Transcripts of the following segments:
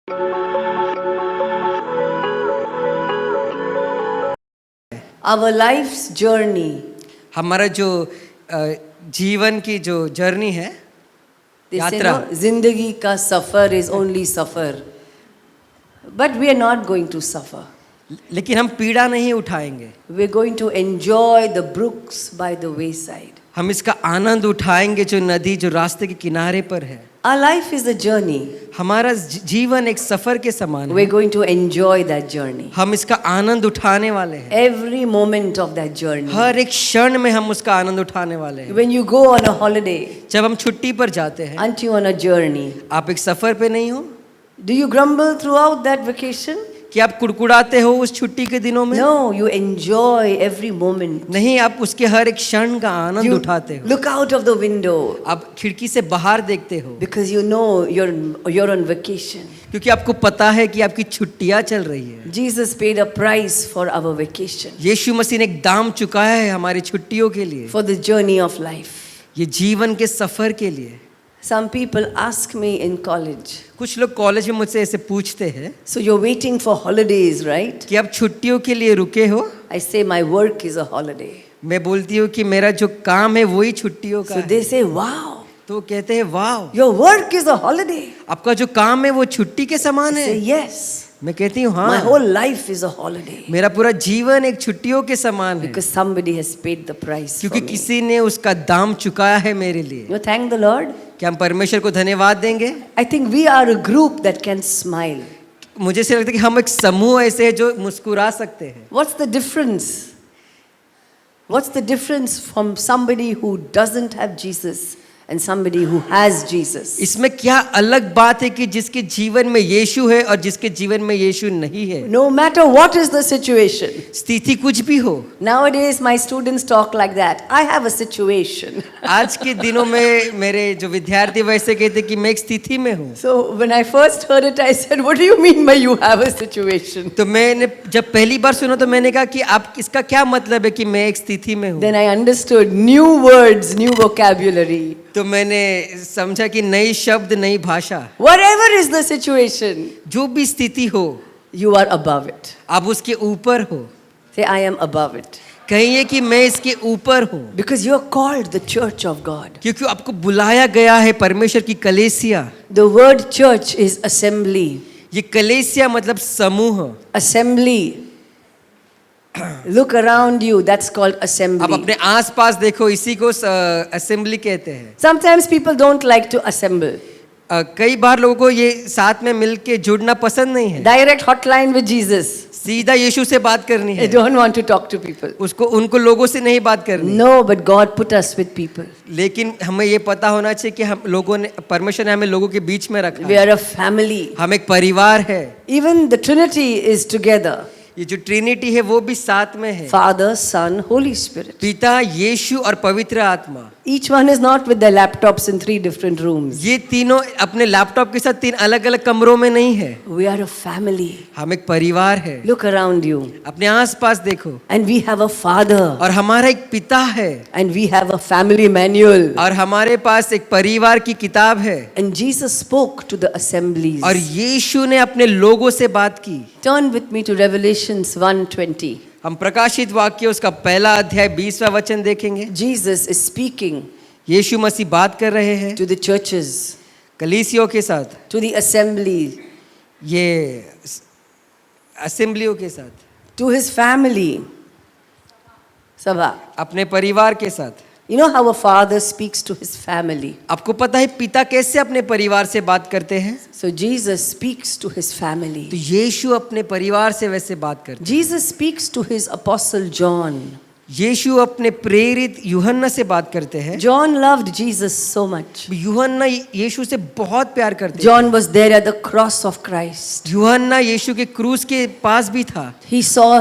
Our life's journey, हमारा जो जीवन की जो जर्नी है, they say यात्रा, no, zindagi ka safar is only safar. But we are not going to suffer. लेकिन हम पीड़ा नहीं उठाएंगे, We're going to enjoy the brooks by the wayside. हम इसका आनंद उठाएंगे जो नदी जो रास्ते के किनारे पर है। Our life is a journey. हमारा जीवन एक सफर के समान है, We're going to enjoy that journey. हम इसका आनंद उठाने वाले हैं। Every moment of that journey. हर एक क्षण में हम उसका आनंद उठाने वाले हैं। When you go on a holiday, जब हम छुट्टी पर जाते हैं, aren't you on a journey? आप एक सफर पे नहीं हो? Do you grumble throughout that vacation? कि आप कुड़कुड़ाते हो उस छुट्टी के दिनों में? No, you enjoy every moment. नहीं, आप उसके हर एक क्षण का आनंद You उठाते हो। look out of the window आप खिड़की से बाहर देखते हो, because you know you're on vacation. क्योंकि आपको पता है कि आपकी छुट्टियां चल रही है। Jesus paid a price for our vacation, यीशु मसीह ने एक दाम चुकाया है हमारी छुट्टियों के लिए, for the journey of life. ये जीवन के सफर के लिए। Some people ask me in college, कुछ लोग कॉलेज में मुझसे ऐसे पूछते हैं so you're waiting for holidays, right? कि आप छुट्टियों के लिए रुके हो? I say my work is a holiday. मैं बोलती हूँ कि मेरा जो काम है वही छुट्टियों का So है। they say, wow, तो कहते हैं वाह, your work is a holiday. आपका जो काम है वो छुट्टी के समान I है। say, yes, मैं कहती हूँ my हाँ, whole life is a holiday मेरा पूरा जीवन एक छुट्टियों के समान है, because somebody has paid the price for क्योंकि me. किसी ने उसका दाम चुकाया है मेरे लिए। You thank the Lord. क्या हम परमेश्वर को धन्यवाद देंगे? I think we are a group that can smile. मुझे ऐसा लगता है कि हम एक समूह ऐसे हैं जो मुस्कुरा सकते हैं। What's the difference? What's the difference from somebody who doesn't have Jesus and somebody who has Jesus? इसमें क्या अलग बात है कि जिसके जीवन में यीशु है और जिसके जीवन में यीशु नहीं है? No matter what is the situation. स्थिति कुछ भी हो। Nowadays my students talk like that. I have a situation. आज के दिनों में मेरे जो विद्यार्थी वैसे कहते कि मैं एक स्थिति में हूँ। So when I first heard it, I said, what do you mean by you have a situation? तो मैंने जब पहली बार सुना तो मैंने कहा कि आप इसका क्या मतलब है कि मैं एक स्थिति में हूँ? Then I understood new words, new vocabulary. तो मैंने समझा कि नई शब्द नई भाषा, Whatever is the situation, जो भी स्थिति हो you are above it. आप उसके ऊपर हो। Say, I am above it. कहिए कि मैं इसके ऊपर हूँ, Because you are called the church of God. क्योंकि आपको बुलाया गया है परमेश्वर की कलीसिया। The word church is assembly. ये कलीसिया मतलब समूह। Assembly. Look around you, that's called आप assembly. अपने आसपास देखो, इसी को असेंबली कहते हैं। Sometimes people don't like to assemble. कई बार लोगों को ये साथ में मिलके जुड़ना पसंद नहीं है। Direct hotline with Jesus. सीधा यीशु से बात करनी They है, don't want to talk to people. उसको उनको लोगों से नहीं बात करनी। No, but God put us with people. लेकिन हमें ये पता होना चाहिए कि हम लोगों ने, परमेश्वर ने हमें लोगों के बीच में रखा We है। are a family. हम एक परिवार है। Even the Trinity is together. ये जो ट्रिनिटी है वो भी साथ में है, Father, Son, Holy Spirit. पिता, यीशु और पवित्र आत्मा। Each one is not with their laptops in 3 different rooms. ये तीनों अपने लैपटॉप के साथ 3 अलग अलग कमरों में नहीं है। We are a family. हम एक परिवार है। Look around you. अपने आसपास देखो, And we have a father. और हमारा एक पिता है, And we have a family manual. और हमारे पास एक परिवार की किताब है। And Jesus spoke to the assemblies. और यीशु ने अपने लोगों से बात की। Turn with me to Revelations 1:20. हम प्रकाशित वाक्य उसका पहला अध्याय 20वां वचन देखेंगे। Jesus is speaking यीशु मसीह बात कर रहे हैं to the churches, कलीसियों के साथ, to the assembly, ये असेंबलियों के साथ, to his family. Sabha. अपने परिवार के साथ। You know how a father speaks to his family? आपको पता है पिता कैसे अपने परिवार से बात करते हैं? So Jesus speaks to his family. तो यीशु अपने परिवार से वैसे बात करते हैं। Jesus speaks to his apostle John. यीशु अपने प्रेरित यूहन्ना से बात करते हैं। John loved Jesus so much. यूहन्ना यीशु से बहुत प्यार करते हैं। John was there at the cross of Christ. यूहन्ना यीशु के क्रूस के पास भी था। He saw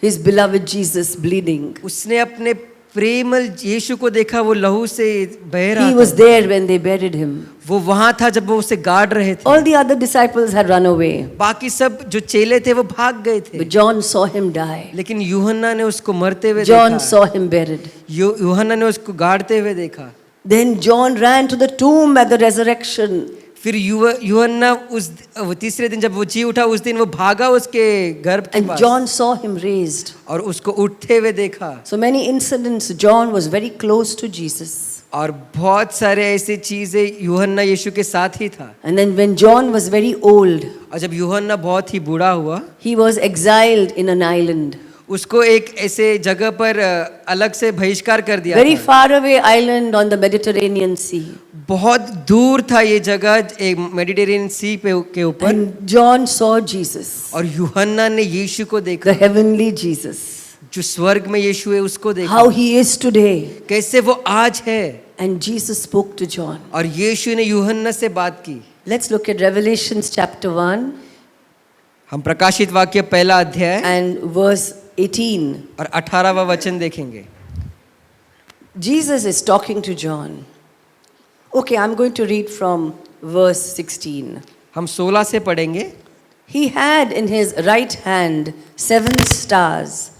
his beloved Jesus bleeding. उसने अपने प्रेमल यीशु को देखा, वो लहू से बह रहा He था। was there when they buried him. वो वहां था जब वो उसे गाड़ रहे थे। All the other disciples had run away, बाकी सब जो चेले थे वो भाग गए थे, but John saw him die. लेकिन यूहन्ना ने उसको मरते हुए John देखा। saw him buried. यूहन्ना ने उसको गाड़ते हुए देखा। Then John ran to the tomb at the resurrection. फिर यूहन्ना उस तीसरे दिन जब वो जी उठा, उस दिन वो भागा उसके गर्भ के And pass John saw him raised. और उसको उठते हुए देखा। So many incidents, John was very close to Jesus. और बहुत सारे ऐसी चीजें यूहन्ना यीशु के साथ ही था। And then when John was very old, और जब यूहन्ना बहुत ही बूढ़ा हुआ, he was exiled in an island. उसको एक ऐसे जगह पर अलग से बहिष्कार कर दिया Very था। far away island on the Mediterranean Sea. बहुत दूर था ये जगह, एक मेडिटेरेनियन सी पे के ऊपर। And John saw Jesus, और यूहन्ना ने यीशु को देखा, the heavenly Jesus. जो स्वर्ग में यीशु है उसको देखा, How he is today. कैसे वो आज है। And Jesus spoke to John. और यीशु ने यूहन्ना से बात की। Let's look at Revelations chapter 1 हम प्रकाशित वाक्य पहला अध्याय and verse 18. और 18वां वचन देखेंगे। Jesus is talking to John. Okay, I'm going to read from verse 16. हम 16 से पढ़ेंगे। He had in his right hand 7 stars.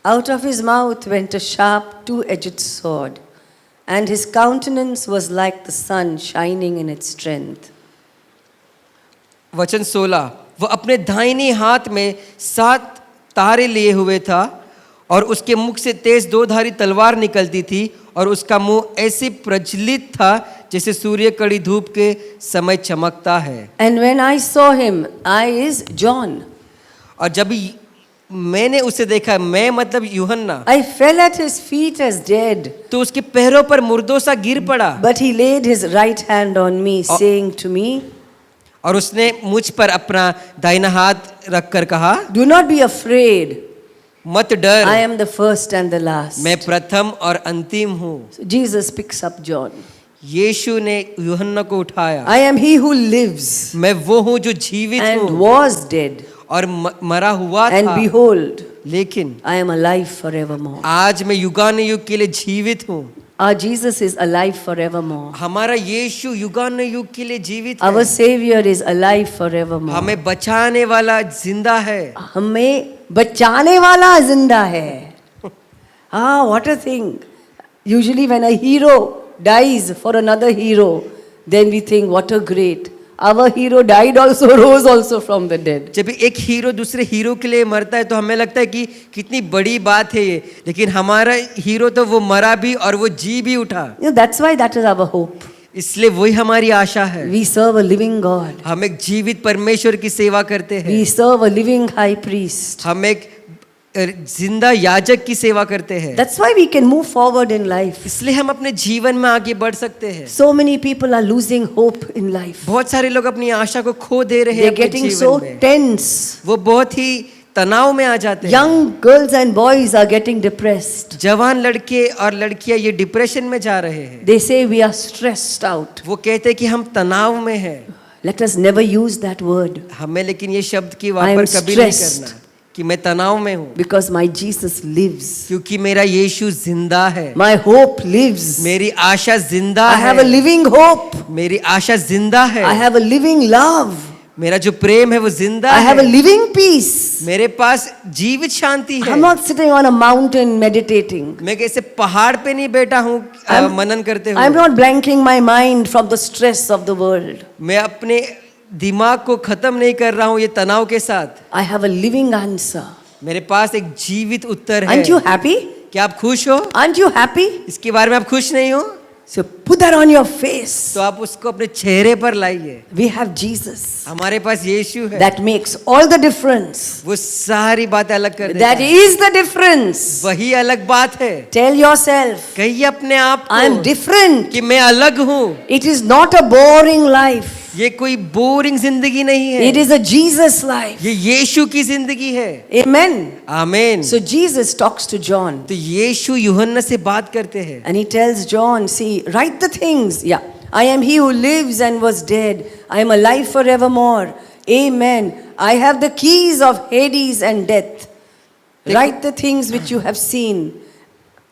Out of his mouth went a sharp two-edged sword, and his countenance was like the sun shining in its strength. वचन 16, वो अपने दाहिने हाथ में 7 तारे लिए हुए था और उसके मुख से तेज 2-धारी तलवार निकलती थी और उसका मुंह ऐसे प्रज्वलित था जैसे सूर्य कड़ी धूप के समय चमकता है। And when I saw him, I is John, और जब मैंने उसे देखा, मैं मतलब यूहन्ना, I fell at his feet as dead. तो उसके पैरों पर मुर्दों सा गिर पड़ा। But he laid his right hand on me, saying to me, और उसने मुझ पर अपना दाहिना हाथ रखकर कहा, Do not be afraid. मत डर, I am the first and the last. मैं प्रथम और अंतिम हूँ। So Jesus picks up John. यीशु ने यूहन्ना को उठाया। I am he who lives मैं वो हूँ जो जीवित and हूँ was dead. और मरा हुआ And था, behold, लेकिन I am alive forevermore. आज मैं युगानुयुग के लिए जीवित हूँ। Our Jesus is alive forevermore. हमारा यीशु युगानुयुग के लिए जीवित Our है। Savior is alive forevermore. हमें बचाने वाला जिंदा है। हमें बचाने वाला जिंदा है. What a thing. Usually when a hero dies for another hero, then we think what a great. Our hero died also, rose also from the dead. जब एक हीरो दूसरे हीरो के लिए मरता है तो हमें लगता है कि कितनी बड़ी बात है ये, लेकिन हमारा हीरो तो वो मरा भी और वो जी भी उठा। You know, that's why that is our hope. इसलिए वही हमारी आशा है। We serve a living God. हम एक जीवित परमेश्वर की सेवा करते हैं। We serve a living high priest. हम एक जिंदा याजक की सेवा करते हैं। That's why we can move forward in life. इसलिए हम अपने जीवन में आगे बढ़ सकते हैं। So many people are losing hope in life. बहुत सारे लोग अपनी आशा को खो दे रहे हैं They're अपने getting जीवन so में। tense. वो बहुत ही तनाव में आ जाते हैं। Young girls and boys are getting depressed. जवान लड़के और लड़कियां ये डिप्रेशन में जा रहे हैं। They say we are stressed out. वो कहते हैं कि हम तनाव में हैं। Let us never use that word हमें लेकिन ये शब्द की I वापर am कभी नहीं stressed. करना कि मैं तनाव में हूँ, because my Jesus lives. क्योंकि मेरा यीशु जिंदा है। My hope lives. मेरी आशा जिंदा I have a है। living hope. मेरी आशा जिंदा है। I have a living love. मेरा जो प्रेम है वो जिंदा I have a है। living peace. मेरे पास जीवित शांति है। I'm not sitting on a mountain meditating. मैं कैसे पहाड़ पे नहीं बैठा हूँ मनन करते I'm हुए। not blanking my mind from the stress of the world. मैं अपने दिमाग को खत्म नहीं कर रहा हूँ ये तनाव के साथ। I have a living answer. मेरे पास एक जीवित उत्तर है। Aren't you happy? क्या आप खुश हो? Aren't you happy? इसके बारे में आप खुश नहीं हो? So put that on your face. तो आप उसको अपने चेहरे पर लाइए। We have Jesus. हमारे पास यीशु है। That makes all the difference. वो सारी बातें अलग कर देता That है। is the difference. वही अलग बात है। Tell yourself, कहिए अपने आप I am को different. कि मैं अलग हूँ। It is not a boring life. ये कोई बोरिंग जिंदगी नहीं है। It is a Jesus life. ये यीशु की जिंदगी है। Amen. आमीन। So Jesus talks to John तो यीशु यूहन्ना से बात करते हैं। and he tells John, see, write the things. Yeah. I am he who lives and was dead. I am alive forevermore. Amen. I have the keys of Hades and death. Write the things which you have seen.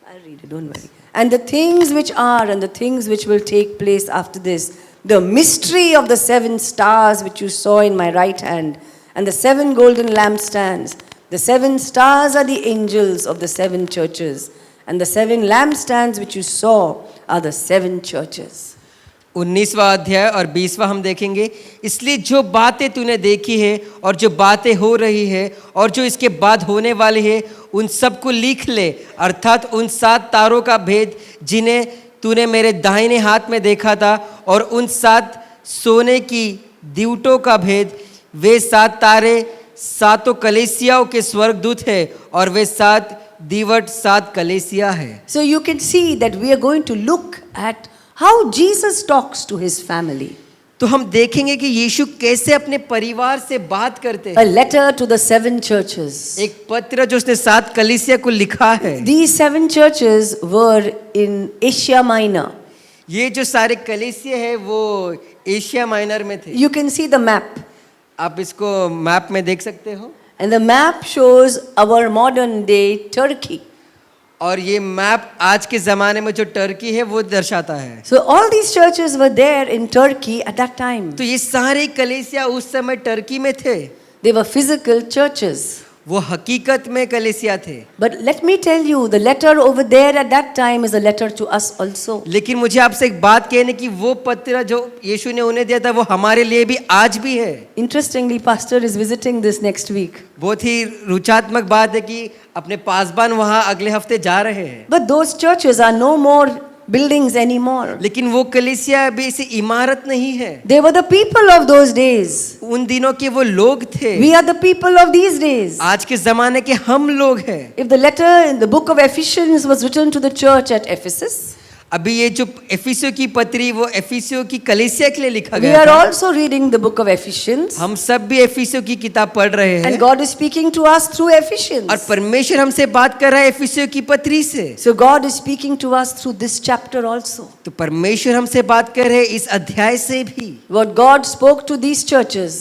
I'll read it, don't worry. And the things which are and the things which will take place after this. The mystery of the 7 stars which you saw in my right hand and the 7 golden lampstands. The 7 stars are the angels of the 7 churches and the 7 lampstands which you saw are the 7 churches. 19वां अध्याय और 20वां हम देखेंगे। इसलिए जो बातें तूने देखी है और जो बातें हो रही है और जो इसके बाद होने वाली है उन सबको लिख ले, अर्थात उन 7 तारों का भेद जिन्हें तूने मेरे दाहिने हाथ में देखा था, और उन 7 सोने की दीवटों का भेद। वे 7 तारे 7 कलीसियाओं के स्वर्गदूत है, और वे 7 दीवट 7 कलीसिया है। So you can see that we are going to look at how Jesus talks to his family. तो हम देखेंगे कि यीशु कैसे अपने परिवार से बात करते A हैं। letter to the 7 churches. एक पत्र जो उसने 7 कलीसिया को लिखा है। These 7 churches were in Asia Minor. ये जो सारे कलीसिया है वो एशिया माइनर में थे। You can see the map. आप इसको मैप में देख सकते हो, And the map shows our modern day Turkey. और ये मैप आज के ज़माने में जो टर्की है वो दर्शाता है। So all these churches were there in Turkey at that time. तो ये सारे कलीसिया उस समय टर्की में थे। They were physical churches. वो हकीकत में कलीसिया थे। But let me tell you, the letter over there at that time is a letter to us also. लेकिन मुझे आपसे एक बात कहने की, वो पत्र जो यीशु ने उन्हें दिया था वो हमारे लिए भी आज भी है। Interestingly, Pastor is visiting this next week. बहुत ही रुचात्मक बात है कि अपने पासबान वहाँ अगले हफ्ते जा रहे हैं। But those churches are no more buildings anymore. लेकिन वो कलीसिया अभी ऐसी इमारत नहीं है। They were the people of those days. उन दिनों के वो लोग थे। We are the people of these days. आज के जमाने के हम लोग हैं। If the letter in the book of Ephesians was written to the church at Ephesus, अभी ये जो एफिसियों की पत्री वो एफिसियों की कलीसिया के लिए लिखा we गया are था। also reading the book of Ephesians. हम सब भी एफिसियों की किताब पढ़ रहे And हैं, God is speaking to us through Ephesians. और परमेश्वर हमसे बात कर रहा है एफिसियों की पत्री से। So God is speaking to us through this chapter also. तो परमेश्वर हमसे बात कर रहे हैं इस अध्याय से भी। What God spoke to these churches,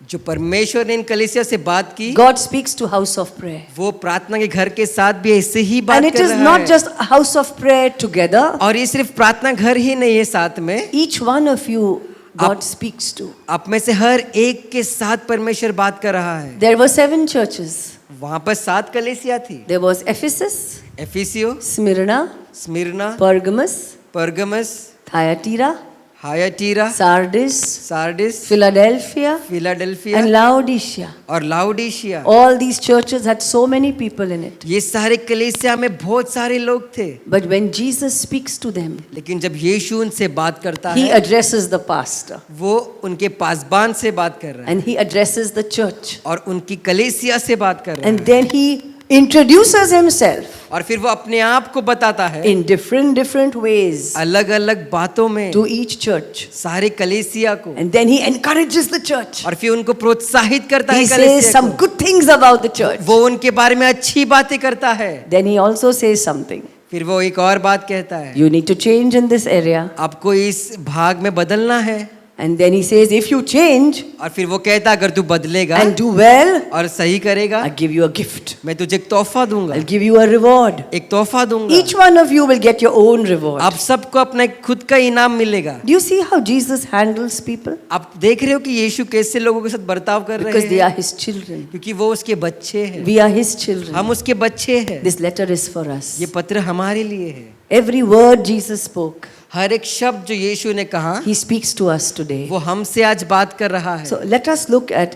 जो परमेश्वर ने इन कलीसिया से बात की, God speaks to house of prayer. वो प्रार्थना के घर के साथ भी ऐसे ही बात And it कर is रहा not है। just a house of prayer together. और ये सिर्फ प्रार्थना घर ही नहीं है, साथ में Each one of you, God speaks to. आप में से हर एक के साथ परमेश्वर बात कर रहा है। There were 7 churches. वहां पर 7 कलीसिया थी। There was Ephesus, एफिसियो, Smyrna, स्मिरना, Pergamos, परगमस, Thyatira, हायाटीरा, Sardis, Sardis, Philadelphia, Philadelphia and Laodicea. और लाउडीशिया। All these churches had so many people in it. ये सारे कलीसिया में बहुत सारे लोग थे, But when Jesus speaks to them, लेकिन जब यीशु उनसे बात करता he है, addresses the pastor वो उनके पासबान से बात कर रहा है and he addresses the church. और उनकी कलीसिया से बात कर रहा And है, then he introduces himself और फिर वो अपने आप को बताता है in different ways अलग अलग बातों में to each church. सारे कलीसिया को, And then he encourages the church. और फिर उनको प्रोत्साहित करता है He says कलीसिया some को। good things about the church. वो उनके बारे में अच्छी बातें करता है। Then he also says something. फिर वो एक और बात कहता है, You need to change in this area. आपको इस भाग में बदलना है। And then he says, if you change और फिर वो कहता है अगर तू बदलेगा and do well, और सही करेगा, I'll give you a gift. मैं तुझे एक तोहफा दूंगा, I'll give you a reward. एक तोहफा दूंगा। Each one of you will get your own reward. आप सबको अपना एक खुद का इनाम मिलेगा। Do you see how Jesus handles people? आप देख रहे हो कि यीशु कैसे लोगों के साथ बर्ताव कर रहे Because they हैं, are his children. क्योंकि वो उसके बच्चे हैं, We are his children. हम उसके बच्चे हैं। This letter is for us. ये पत्र हमारे लिए है। Every word Jesus spoke, हर एक शब्द जो यीशु ने कहा he speaks to us today. वो हमसे आज बात कर रहा है। So let us look at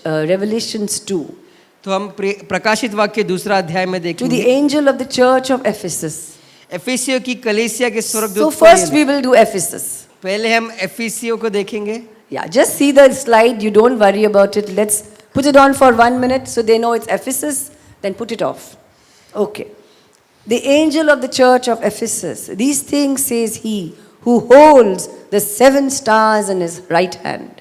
Revelations 2. तो हम प्रकाशित वाक्य 2 अध्याय में To the देखेंगे। angel of the church of Ephesus. एफिसियों की कलीसिया के So स्वर्गदूत को first ये- we will do Ephesus. पहले हम एफिसियों को देखेंगे। Yeah, just see the slide. You don't worry about it. Let's put it on for 1 minute so they know it's Ephesus. Then put it off. Okay. The angel of the church of Ephesus. These things says he who holds the 7 stars in his right hand.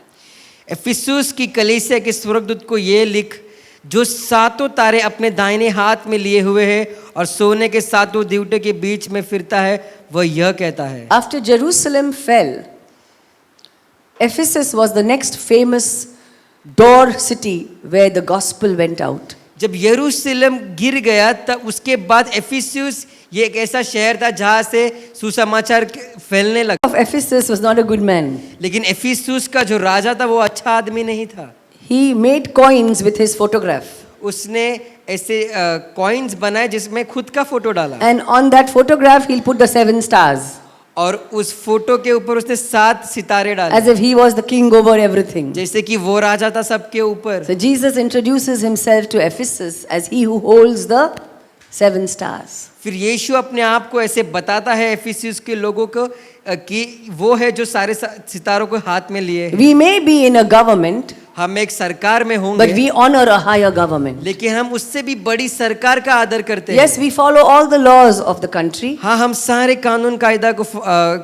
Ephesus की कलीसिया के स्वर्गदूत को ये लिख, जो 7 तारे अपने दाहिने हाथ में लिए हुए है और सोने के 7 दीवटों के बीच में फिरता है, वह यह कहता है। After Jerusalem fell, Ephesus was the next famous door city where the gospel went out. जब यरूशलेम गिर गया तब उसके बाद एफिसुस ये एक ऐसा शहर था जहाँ से सुसमाचार फैलने लगा। Of Ephesus was not a good man. लेकिन एफिसुस का जो राजा था वो अच्छा आदमी नहीं था। He made coins with his photograph. उसने ऐसे कॉइन्स बनाए जिसमें खुद का फोटो डाला, And on that photograph, he'll put the 7 stars. और उस फोटो के ऊपर उसने 7 सितारे डाले, as if he was the king over everything. जैसे कि वो राजा था सबके ऊपर। So Jesus introduces himself to Ephesus as he who holds the 7 stars. फिर यीशु अपने आप को ऐसे बताता है एफिसियस के लोगों को कि वो है जो सारे सितारों को हाथ में लिए है। We may be in a government, हम एक सरकार में but होंगे, we honor a higher government. लेकिन हम उससे भी बड़ी सरकार का आदर करते Yes, हैं। we follow all the laws of the country, हाँ, हम सारे कानून कायदा को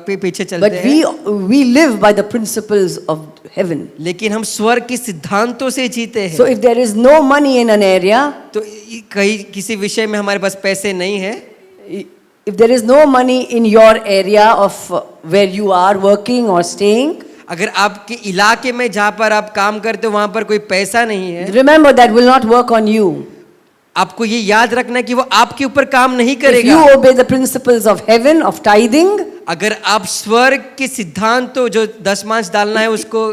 पीछे चलते but हैं, we live by the principles of heaven. लेकिन हम स्वर्ग के सिद्धांतों से जीते So हैं। if there is no money in an area, तो कहीं किसी विषय में हमारे पास पैसे नहीं है, if there is no money in your area of where you are working or staying, अगर आपके इलाके में जहाँ पर आप काम करते हो वहाँ पर कोई पैसा नहीं है, remember that will not work on you. आपको ये याद रखना है कि वो आपके ऊपर काम नहीं If करेगा। you obey the principles of heaven, of tithing, अगर आप स्वर्ग के सिद्धांतों जो 10 डालना है उसको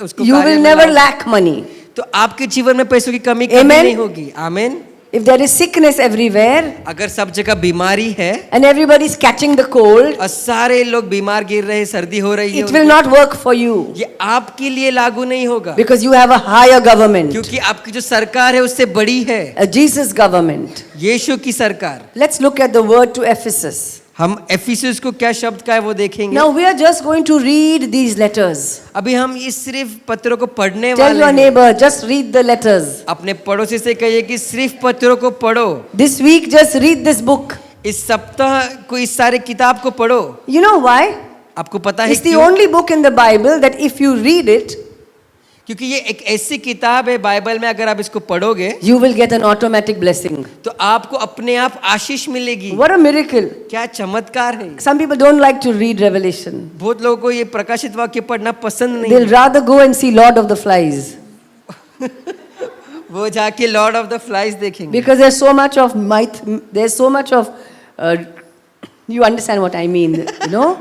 उसको you कार्य will में never लाओ, lack money. तो आपके जीवन में पैसों की कमी कभी Amen. नहीं होगी। आमीन। If there is sickness everywhere अगर सब जगह बीमारी है and everybody is catching the cold, और सारे लोग बीमार गिर रहे हैं, सर्दी हो रही it है, will not work for you ये आपके लिए लागू नहीं होगा, because you have a higher government, क्योंकि आपकी जो सरकार है उससे बड़ी है, a Jesus government. यीशु की सरकार। Let's look at the word to Ephesus. हम एफिसुस को क्या शब्द का है वो देखेंगे। Now we are just going to read these letters. अभी हम इस सिर्फ पत्रों को पढ़ने Tell वाले your हैं। neighbor, just read the letters. अपने पड़ोसी से कहिए कि सिर्फ पत्रों को पढ़ो। This week, just read this book. इस सप्ताह को इस सारे किताब को पढ़ो। You know why? आपको पता है It's the क्यों? only book in the Bible that if you read it, क्योंकि ये एक ऐसी किताब है बाइबल में, अगर आप इसको पढ़ोगे you will get an automatic blessing. तो आपको अपने आप आशीष मिलेगी। What a miracle. क्या चमत्कार है। Some people don't like to read Revelation. बहुत लोगों को ये प्रकाशित वाक्य पढ़ना पसंद नहीं They'll rather go and see Lord of the Flies वो जाके लॉर्ड ऑफ द फ्लाइज देखेंगे। because there's so much of might, there's so much of, you understand what I mean, you know?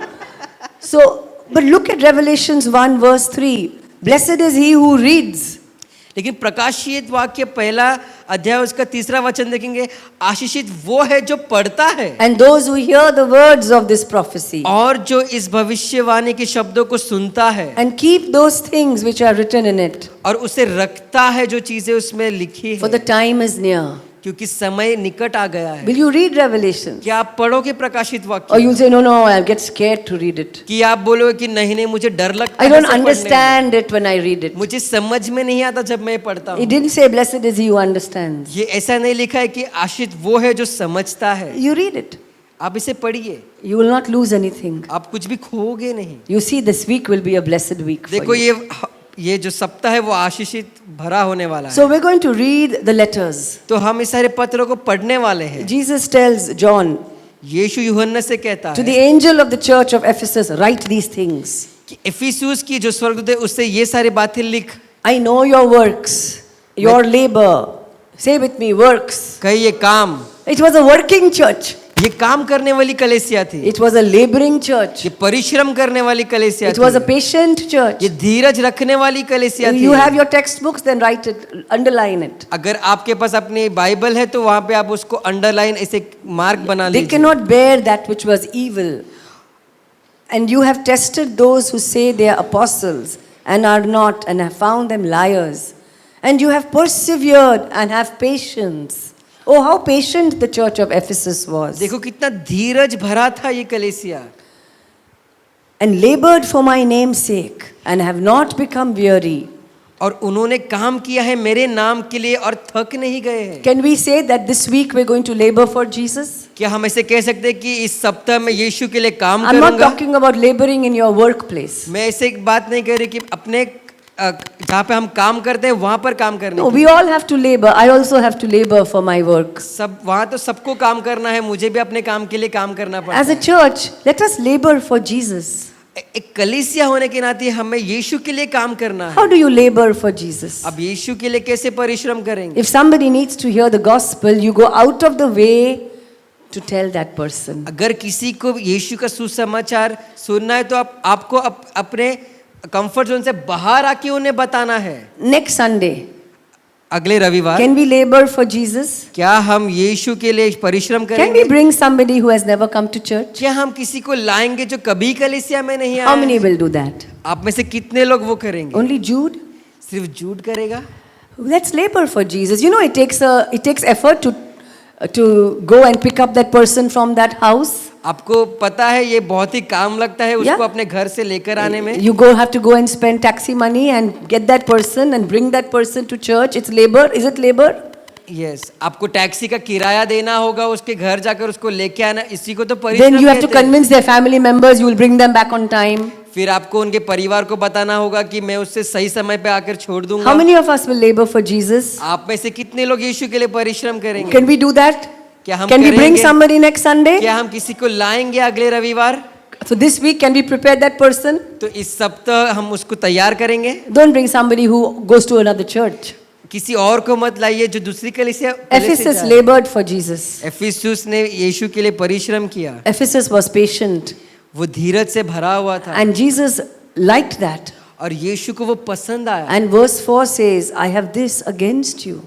So, but look at Revelations 1 verse 3. Blessed is he who reads. लेकिन प्रकाशित वाक्य पहला अध्याय उसका 3रा वचन देखेंगे, आशीषित वो है जो पढ़ता है And those who hear the words of this prophecy और जो इस भविष्यवाणी के शब्दों को सुनता है and keep those things which are written in it, और उसे रखता है जो चीजें उसमें लिखी for है, the time is near. क्योंकि समय निकट आ गया है। Will you read Revelation? क्या आप पढ़ोगे प्रकाशित Or वाक्य, you'll say, no, no, I'll get scared to read it. कि आप बोलोगे कि नहीं नहीं मुझे डर लगता I है don't इसे पढ़ने में। understand it when I read it. मुझे समझ में नहीं आता जब मैं पढ़ता It हूँ। didn't say, blessed is he who understands. ये ऐसा नहीं लिखा है कि आशीष वो है जो समझता है। You read it. आप इसे पढ़िए, You will not lose anything. आप कुछ भी खोओगे नहीं। You see, this week will be a blessed week for देखो you. ये जो सप्ताह है वो आशीषित भरा होने वाला है। So we're going to read the letters. तो हम इस सारे पत्रों को पढ़ने वाले हैं। Jesus tells John, यीशु यूहन्ना से कहता to है the angel of the church of Ephesus, write these things. कि एफिसुस की जो स्वर्गदूत है उससे ये सारी बातें लिख। I know your works, your labor. Say with me, works. कहिए काम। It was a working church. ये काम करने वाली कलीसिया थी, It was a laboring church. ये परिश्रम करने वाली कलीसिया It was a थी, patient church. ये धीरज रखने वाली कलीसिया You have थी। your textbooks, then write it, underline it. अगर आपके पास अपनी बाइबल है तो वहां पे आप उसको अंडरलाइन ऐसे मार्क बना They लीजिए। cannot bear that which was evil. And you have tested those who say they are apostles and are not, and have found them liars. And you have persevered and have patience. Oh, how patient the church of Ephesus was. देखो कितना धीरज भरा था ये कलीसिया। And labored for my name's sake, and have not become weary. और उन्होंने काम किया है मेरे नाम के लिए और थक नहीं गए हैं। Can we say that this week we're going to labor for Jesus? क्या हम ऐसे कह सकते हैं कि इस सप्ताह में यीशु के लिए काम I'm not करूंगा? talking about laboring in your workplace. मैं ऐसे एक बात नहीं कह रही कि अपने जहाँ पे हम काम करते हैं वहां पर काम करने No, की। we all have to labor. I also have to labor for my work. सब वहां तो सबको काम करना है, मुझे भी अपने काम के लिए काम करना पड़ता As a है। church, let us labor for Jesus. एक कलीसिया होने के नाते हमें यीशु के लिए काम करना है। How do you labor for Jesus? अब यीशु के लिए कैसे परिश्रम करेंगे? If somebody needs to hear the gospel, you go out of the way to tell that person. अगर किसी को यीशु का सुसमाचार सुनना है तो आपको अपने कंफर्ट जोन से बाहर आके उन्हें बताना है। Next Sunday, अगले रविवार Can we labor for Jesus? क्या हम यीशु के लिए परिश्रम Can we करेंगे? bring somebody who has never come to church? क्या हम किसी को लाएंगे जो कभी कलीसिया में नहीं How आया many है? will do that? आप में से कितने लोग वो करेंगे? Only Jude? सिर्फ झूठ करेगा? Let's labor for Jesus. You know, it takes effort to go and pick up that person from that house. आपको पता है ये बहुत ही काम लगता है उसको Yeah. अपने घर से लेकर आने में. You have to go and spend taxi money and get that person and bring that person to church. It's labor. Is it labor? Yes आपको टैक्सी का किराया देना होगा उसके घर जाकर उसको लेके आना इसी को तो Then परिश्रम you have to कहते हैं. convince their family members you will bring them back on time. फिर आपको उनके परिवार को बताना होगा कि मैं उससे सही समय पे आकर छोड़ How दूंगा. many of us will labor for Jesus? आप में से कितने लोग यीशु के लिए परिश्रम करेंगे? Can we do that? क्या हम Can we bring करेंगे? somebody next Sunday? क्या हम किसी को लाएंगे अगले रविवार? So this week, can we prepare that person? तो इस सप्ताह हम उसको तैयार करेंगे. Don't bring somebody who goes to another church. किसी और को मत लाइए जो दूसरी कलीसिया Ephesus labored for Jesus. Ephesus ने यीशु के लिए परिश्रम किया. Ephesus was patient. वो धीरज से भरा हुआ था And Jesus liked that. और यीशु को वो पसंद आया. And verse 4 says, I have this against you.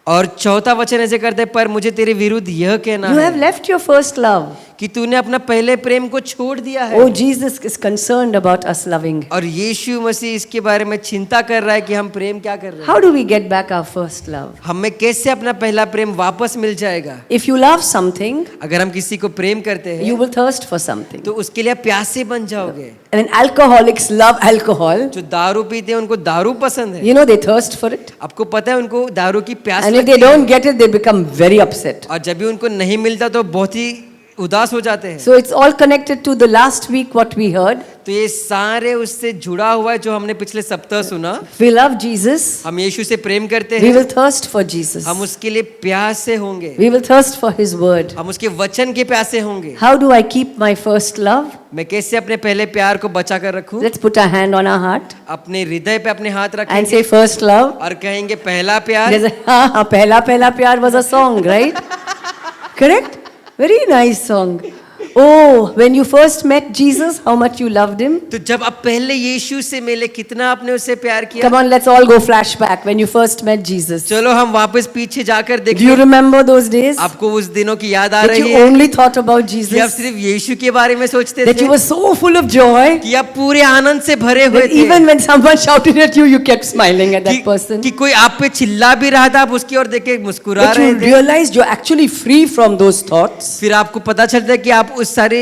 और चौथा वचन ऐसे करते पर मुझे तेरे विरुद्ध यह कहना You have है left your first love. कि तूने अपना पहले प्रेम को छोड़ दिया है. Oh, Jesus is concerned about us loving. और यीशु मसीह इसके बारे में चिंता कर रहा है कि हम प्रेम क्या कर रहे हैं. How do we get back our first love? हमें कैसे अपना पहला प्रेम वापस मिल जाएगा? If you love something, अगर हम किसी को प्रेम करते you हैं will thirst for something. तो उसके लिए प्यासे बन जाओगे. And alcoholics love alcohol. जो दारू पीते हैं उनको दारू पसंद है. You know, they thirst for it. आपको पता है उनको दारू की प्यास And if लगती they है. don't get it, they become very upset. और जब भी उनको नहीं मिलता तो बहुत ही उदास हो जाते हैं. So it's all connected to the last week what we heard. तो ये सारे उससे जुड़ा हुआ है जो हमने पिछले सप्ताह सुना. We love Jesus. हम यीशु से प्रेम करते We हैं. will thirst for Jesus. हम उसके लिए प्यासे होंगे. We will thirst for His word. हम उसके वचन के प्यासे होंगे. How do I keep my first love? मैं कैसे अपने पहले प्यार को बचा कर रखूं? Let's put our hand on our heart अपने हृदय पे अपने हाथ and रखेंगे say first love. और कहेंगे पहला प्यार. There's पहला पहला प्यार was a song, right? Correct? Very nice song. Oh, when you first met Jesus, how much you loved Him. तो जब आप पहले यीशु से मिले कितना आपने उससे प्यार किया. Come on, let's all go flashback when you first met Jesus. चलो हम वापस पीछे जाकर Do you देखें. remember those days? आपको उस दिनों की याद आ That रही you है only thought about कि आप Jesus? सिर्फ यीशु के बारे में सोचते That थे you were so full of joy कि आप पूरे आनंद से भरे हुए that थे. even when someone shouted at you, you kept smiling at that कि person. कोई आप पे चिल्ला भी रहा था आप उसकी ओर देख के मुस्कुरा But you रहे थे. realized you're actually free from those thoughts. फिर आपको पता चलता है कि आप उस सारे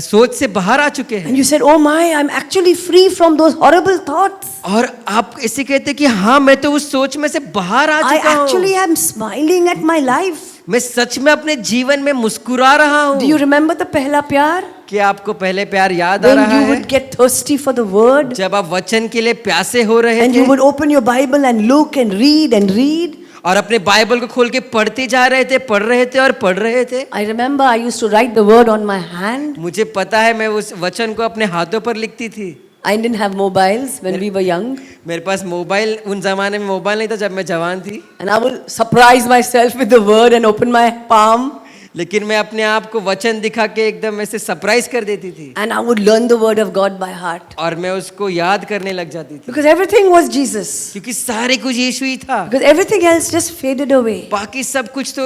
सोच से बाहर आ चुके हैं. And you said, oh my, I'm actually free from those horrible thoughts. और आप ऐसे कहते हैं कि हाँ मैं तो उस सोच में से बाहर आ I चुका actually हूँ. am smiling at my life. मैं सच में अपने जीवन में मुस्कुरा रहा हूँ. Do you remember the पहला प्यार? क्या आपको पहले प्यार याद आ When रहा you है? would get thirsty for the word जब आप वचन के लिए प्यासे हो रहे and थे you would open your Bible and look and read. और अपने बाइबल को खोल के पढ़ते जा रहे थे, पढ़ रहे थे और पढ़ रहे थे. I remember I used to write the word on my hand. मुझे पता है मैं उस वचन को अपने हाथों पर लिखती थी. I didn't have mobiles when we were young. मेरे पास मोबाइल उन जमाने में मोबाइल नहीं था जब मैं जवान थी. And I would surprise myself with the word and open my palm. लेकिन मैं अपने आप को वचन दिखा के एकदम ऐसे सरप्राइज कर देती थी. And I would learn the word of God by heart. और मैं उसको याद करने लग जाती थी. Because everything was Jesus. क्योंकि सारे कुछ यीशु ही था. Because everything else just faded away. बाकी सब कुछ तो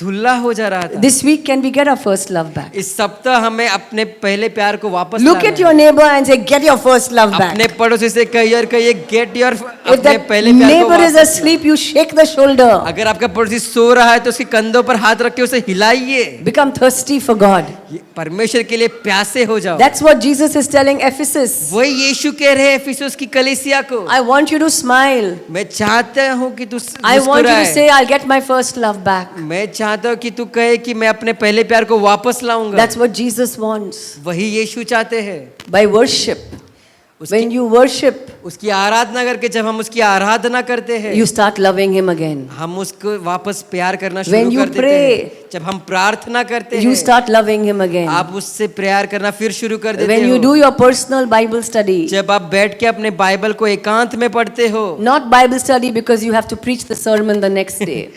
धुल्ला हो जा रहा था. This week, can we get our first love back? इस सप्ताह हमें अपने पहले प्यार को वापस Look लाना at है. your neighbor and say, get your first love back. अपने पड़ोसी से कहिए गेट योर If अपने that पहले प्यार को neighbor is वापस asleep, you shake the shoulder. लाओ. अगर आपका पड़ोसी सो रहा है तो उसके कंधों पर हाथ रख के उसे हिलाइए. Become thirsty for God. परमेश्वर के लिए प्यासे हो जाओ. That's what Jesus is telling Ephesus. वही यीशु कह रहे हैं एफिसुस की कलीसिया को. I want you to smile. मैं चाहता हूँ कि तू I want you to मुस्कुराए. say, I'll get my first love back. मैं चाहता हूँ कि तू कहे कि मैं अपने पहले प्यार को वापस लाऊंगा. That's what Jesus wants. वही यीशु चाहते हैं. By worship. When you worship, उसकी आराधना करके जब हम उसकी आराधना करते हैं you start loving Him again. हम उसको वापस प्यार करना When शुरू you कर देते pray, हैं. जब हम प्रार्थना करते You हैं start loving Him again. आप उससे प्यार करना फिर शुरू कर देते When you हो. do your personal Bible study, जब आप बैठ के अपने बाइबल को एकांत में पढ़ते हो. not Bible study because you have to preach the sermon the next day.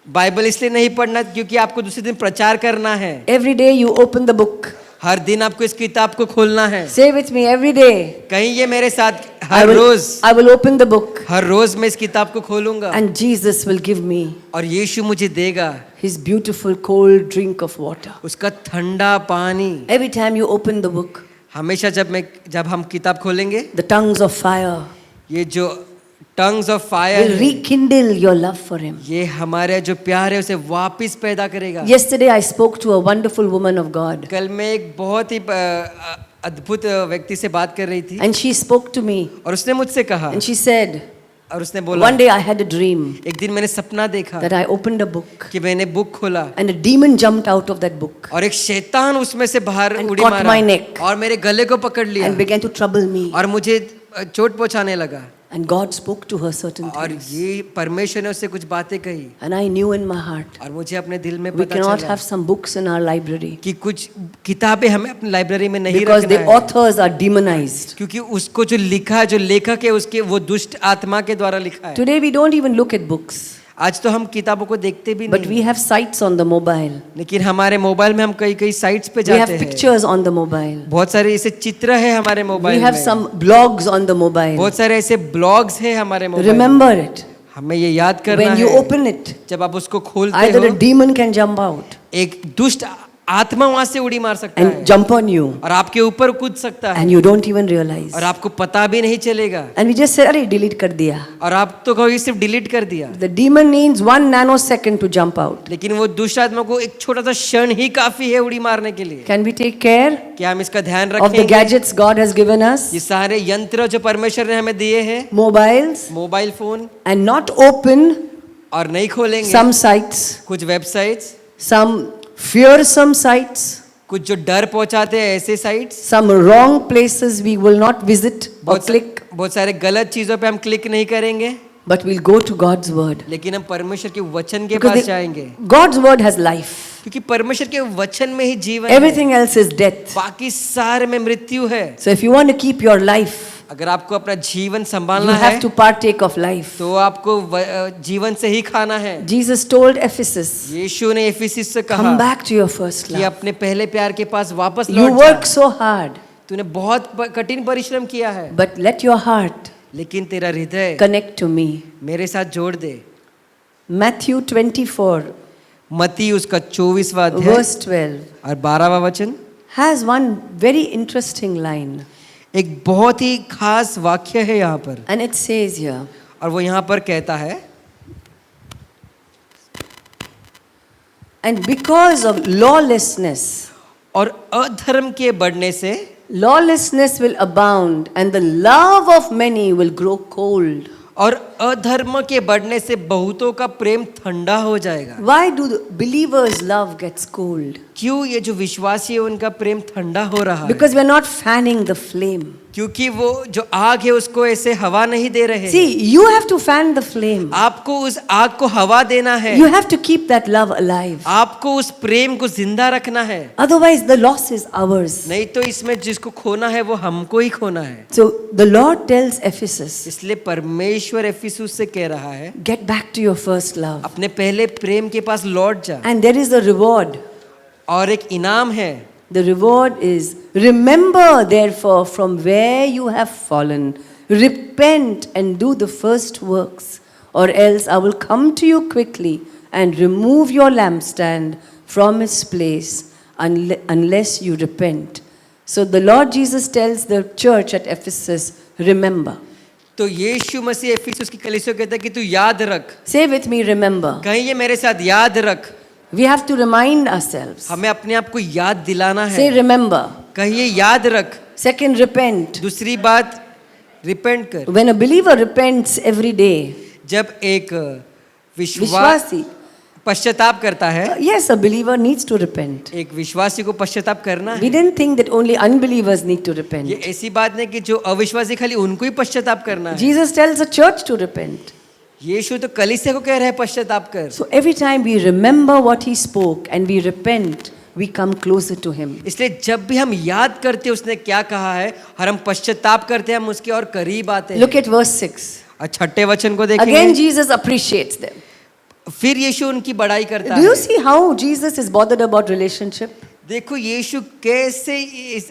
Bible इसलिए नहीं पढ़ना क्योंकि आपको दूसरे दिन प्रचार करना है. Every day you open the book. हर दिन आपको इस किताब को खोलना है। Say with me every day. कहीं ये मेरे साथ I her will, rose, I will open the book हर रोज मैं इस किताब को खोलूंगा and Jesus will give me और यीशु मुझे देगा his beautiful cold drink of water. उसका ठंडा पानी। Every time you open the book, हमेशा जब हम किताब खोलेंगे, the tongues of fire ये जो tongues of will fire, rekindle your love for him. ये हमारे जो प्यार है उसे वापस पैदा करेगा। Yesterday I spoke to a wonderful woman of God कल मैं एक बहुत ही अद्भुत व्यक्ति से बात कर रही थी and she spoke to me और उसने मुझसे कहा, and she said, और उसने बोला, one day I had a dream एक दिन मैंने सपना देखा that I opened a book कि मैंने बुक खोला and a demon jumped out of that book और एक शैतान उसमें से बाहर And उड़ी caught मारा my neck. और मेरे गले को पकड़ लिया and began to trouble me. और मुझे चोट पहुंचाने लगा। And God spoke to her certain और things. ये परमेश्वर ने उससे कुछ बातें कही And I knew in my heart, और मुझे अपने दिल में we पता cannot चला have some books in our library कि कुछ किताबें हमें अपनी लाइब्रेरी में नहीं because the रखना है, authors are demonized. क्योंकि उसको जो लिखा है, जो लेखक है, उसके वो दुष्ट आत्मा के द्वारा लिखा है। Today we don't even look at books, आज तो हम किताबों को देखते भी but नहीं, we have sites on the mobile. लेकिन हमारे मोबाइल में हम कई कई साइट्स पे We जाते have हैं। pictures on the mobile. बहुत सारे ऐसे चित्र है हमारे We मोबाइल have में, some blogs on the mobile. बहुत सारे ऐसे ब्लॉग्स है हमारे मोबाइल में। Remember it. हमें ये याद करना When you है, open it, जब आप उसको खोलते either a हो, demon can jump out एक दुष्ट आत्मा वहां से उड़ी मार सकता and है jump on you, और आपके ऊपर कूद सकता है and you don't even realize. और आपको पता भी नहीं चलेगा And we just say, "Arey, delete कर दिया." और आप तो कहोगे सिर्फ डिलीट कर दिया, The demon needs 1 nanosecond to jump out. लेकिन वो दुष्ट आत्मा को एक छोटा सा क्षण ही काफी है उड़ी मारने के लिए। Can we take care क्या हम इसका ध्यान of the रखेंगे? gadgets God has given us? ये सारे यंत्र जो परमेश्वर ने हमें दिए हैं, Mobiles, mobile phone, and not open और नहीं खोलेंगे some sites, कुछ वेबसाइट्स, some fearsome sites, कुछ जो डर पहुंचाते हैं ऐसे sites, some wrong places we will not visit or click, बहुत सारे गलत चीजों पे हम क्लिक नहीं करेंगे, but we'll go to God's word. लेकिन हम परमेश्वर के वचन के Because पास जाएंगे, God's word has life. क्योंकि परमेश्वर के वचन में ही जीवन है, Everything else is death. बाकी सारे में मृत्यु है। So if you want to keep your life, अगर आपको अपना जीवन you संभालना have है to partake of life. तो आपको जीवन से ही खाना है। Jesus told Ephesus, यीशु ने एफिसस से come कहा back to your first कि love. अपने पहले प्यार के पास वापस You लौट work जा। so hard, तूने बहुत कठिन परिश्रम किया है, but let your heart लेकिन तेरा हृदय connect to me. मेरे साथ जोड़ दे। Matthew 24, मत्ती उसका 24वां अध्याय verse 12, और 12वां वचन has one very interesting line. एक बहुत ही खास वाक्य है यहाँ पर, And it says here, और वो यहाँ पर कहता है, and because of lawlessness, और अधर्म के बढ़ने से lawlessness will abound, and the love of many will grow cold. और अधर्म के बढ़ने से बहुतों का प्रेम ठंडा हो जाएगा। Why do the believers' love gets cold? क्यों ये जो विश्वासी है उनका प्रेम ठंडा हो रहा है? Because we're not fanning the flame. क्योंकि वो जो आग है उसको ऐसे हवा नहीं दे रहे। See, you have to fan the flame. आपको उस आग को हवा देना है, You have to keep that love alive. आपको उस प्रेम को जिंदा रखना है, Otherwise, the loss is ours. नहीं तो इसमें जिसको खोना है वो हमको ही खोना है। So the Lord tells Ephesus, इसलिए परमेश्वर एफिसुस से कह रहा है, get back to your first love. अपने पहले प्रेम के पास लौट जा, And there is a reward. और एक इनाम है। The reward is, remember therefore from where you have fallen, repent and do the first works, or else I will come to you quickly and remove your lampstand from its place unless you repent. So the Lord Jesus tells the church at Ephesus, remember. तो यीशु मसीह एफिसुस की कलीसिया को कहता है कि तू याद रख। Say with me, remember. कहीं ये मेरे साथ याद रख। We have to remind ourselves. हमें अपने आप को याद दिलाना है। Say remember. कहीं ये याद रख। Second, repent. दूसरी बात, रिपेंट कर। When a believer repents every day, जब एक विश्वासी विश्वासी, पश्चाताप करता है, yes, a believer needs to repent. एक विश्वासी को पश्चाताप करना We है। didn't think that only unbelievers need to ये repent. ऐसी बात नहीं कि जो अविश्वासी खाली उनको ही पश्चाताप करना है। Jesus tells the church to repent. यीशु तो कलीसिया को कह रहा है पश्चाताप कर। So every time we remember what he spoke and we repent, we come closer to him. इसलिए जब भी हम याद करते हैं उसने क्या कहा है और हम पश्चाताप करते हैं, हम उसके और करीब आते हैं। Look at verse 6. और छठे वचन को Again, देखेंगे। Jesus appreciates them. फिर यीशु उनकी बड़ाई करता Do you है। see how Jesus is bothered about relationship? देखो यीशु कैसे इस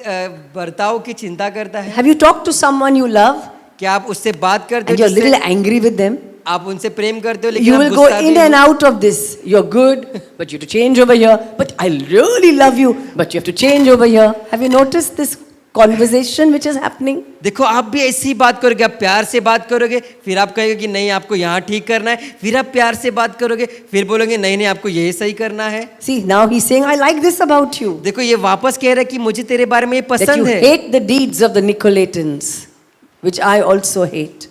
बर्ताव की चिंता करता है। Have you talked to someone you love क्या आप उससे बात करते and हो you're a little जिससे angry with them? आप उनसे प्रेम करते हो You लेकिन आप will go गुस्सा in भी and हो? out of this. You're good, but you have to change over here. But I really love you, but you have to change over here. Have you noticed this conversation which is happening? देखो आप भी ऐसी ही बात करोगे, आप प्यार से बात करोगे, फिर आप कहेंगे कि नहीं आपको यहाँ ठीक करना है, फिर आप प्यार से बात करोगे, फिर बोलोगे नहीं नहीं आपको ये सही करना है। See, now he's saying, I like this about you. देखो ये वापस कह रहा है कि मुझे तेरे बारे में ये That you पसंद है hate the deeds of the Nicolaitans, which I also hate.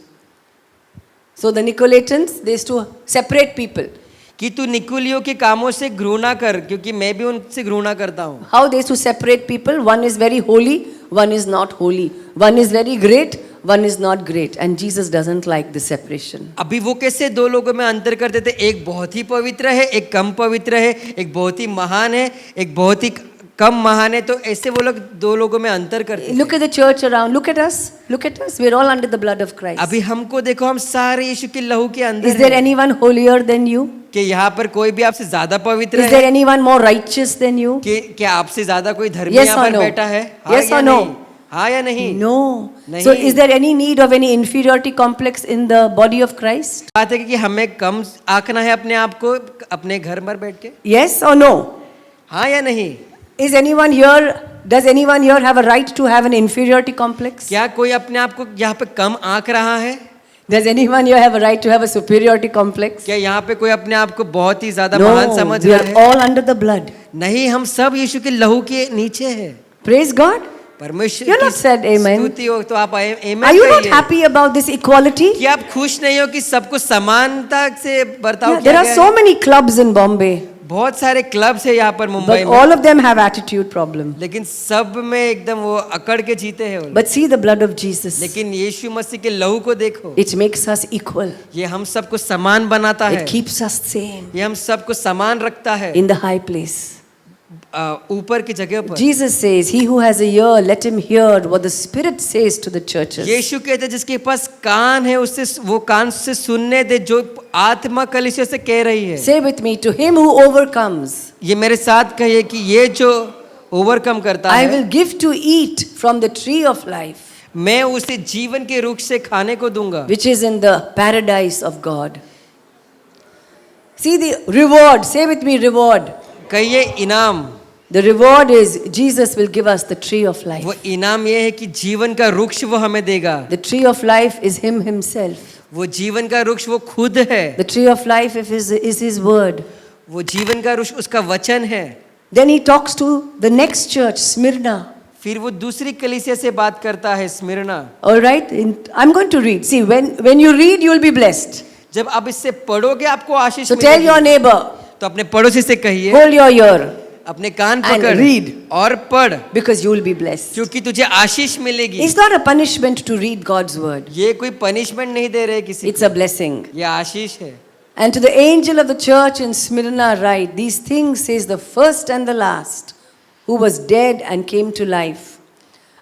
So the Nicolaitans, they used to separate people. कि तू निकुलियों के कामों से घृणा कर, क्योंकि मैं भी उनसे घृणा करता हूँ। How they used to separate people? One is very holy, one is not holy. One is very great, one is not great. And Jesus doesn't like the separation. अभी वो कैसे दो लोगों में अंतर करते थे, एक बहुत ही पवित्र है, एक कम पवित्र है, एक बहुत ही महान है, एक बहुत ही कम महान है, तो ऐसे वो लोग दो लोगों में अंतर करते Look at the church around. Look at us. Look at us. We're all under the blood of Christ. अभी हमको देखो, हम सारे यीशु के लहू के Is अंदर there हैं। anyone holier than you? कि यहाँ पर कोई भी आपसे ज्यादा पवित्र Is there है? anyone more righteous than you? कि क्या आपसे ज्यादा कोई धर्मी Yes यहाँ or पर no? बैठा है? हाँ Yes या or no? नहीं? हाँ या नहीं? No. नहीं। So is there any need of any inferiority complex in the body of Christ? बात है कि हमें कम आंकना है अपने आप को अपने घर में बैठ के? Yes or no? हाँ या नहीं? Is anyone here, does anyone here have a right to have an inferiority complex? क्या कोई अपने आप को यहाँ पे कम आंक रहा है? Does anyone here have a right to have a superiority complex? क्या यहाँ पे कोई अपने आप को बहुत ही ज्यादा No, महान समझ we रहा are है? all under the blood. नहीं, हम सब यीशु के लहू के नीचे हैं। Praise God. परमेश्वर You're not की said amen. स्तुति हो तो आप आमेन Are you not कहिए। happy about this equality? कि आप खुश नहीं हो कि सबको समानता से बर्ताव Yeah, किया there are गया so है? many clubs in Bombay, बहुत सारे क्लब्स है यहाँ पर मुंबई but में, all of them have attitude problem. लेकिन सब में एकदम वो अकड़ के जीते हैं वो लोग। But see the blood of Jesus. लेकिन यीशु मसीह के लहू को देखो, It makes us equal. ये हम सबको समान बनाता है, It keeps us same ये हम सबको समान रखता है in the high place. ऊपर की जगह पर। Jesus says, he who has a ear, let him hear what the Spirit says to the churches. यीशु कहते हैं जिसके पास कान है उससे वो कान से सुनने दे जो आत्मा कलीसिया से कह रही है। Say with me, to him who overcomes, ये मेरे साथ कहिए कि ये जो ओवरकम करता I है, will give to eat from the tree of life, मैं उसे जीवन के वृक्ष से खाने को दूंगा, which is in the paradise of God. See the reward. Say with me, reward. कहिए इनाम। The reward is Jesus will give us the tree of life. वो इनाम ये है कि जीवन का वृक्ष वो हमें देगा। The tree of life is him himself. वो जीवन का वृक्ष वो खुद है। The tree of life is his word. वो जीवन का वृक्ष उसका वचन है। Then he talks to the next church, Smyrna. फिर वो दूसरी कलीसिया से बात करता है, स्मिरना। All right, I'm going to read. See, when you read, you will be blessed. जब आप इससे पढ़ोगे आपको आशीष So tell मिलेगी। your neighbor, तो अपने पड़ोसी से कहिए, hold your ear, अपने कान and पकड़ read. और पढ़, because you will be blessed. क्योंकि तुझे आशीष मिलेगी। It's not a punishment to read God's word. ये कोई पनिशमेंट नहीं दे रहे किसी It's a blessing. को, ये आशीष है। And to the angel of the church in Smyrna write, these things says the first and the last, who was dead and came to life.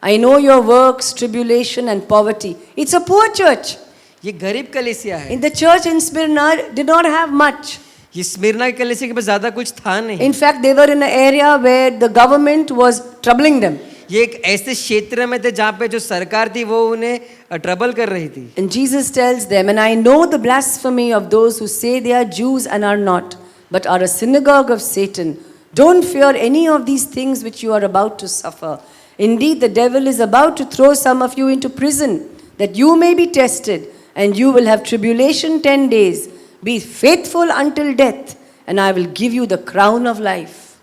I know your works, tribulation and poverty. It's a poor church. ये गरीब कलीसिया है। In the church in Smyrna did not have much. ये स्मिरना की कलीसिया के पास ज्यादा कुछ था नहीं। In fact, they were in an area where the government was troubling them. ये एक ऐसे क्षेत्र में थे जहाँ पे जो सरकार थी वो उन्हें ट्रबल कर रही थी। And Jesus tells them, and I know the blasphemy of those who say they are Jews and are not, but are a synagogue of Satan. Don't fear any of these things which you are about to suffer. Indeed, the devil is about to throw some of you into prison, that you may be tested, and you will have tribulation 10 days. Be faithful until death, and I will give you the crown of life.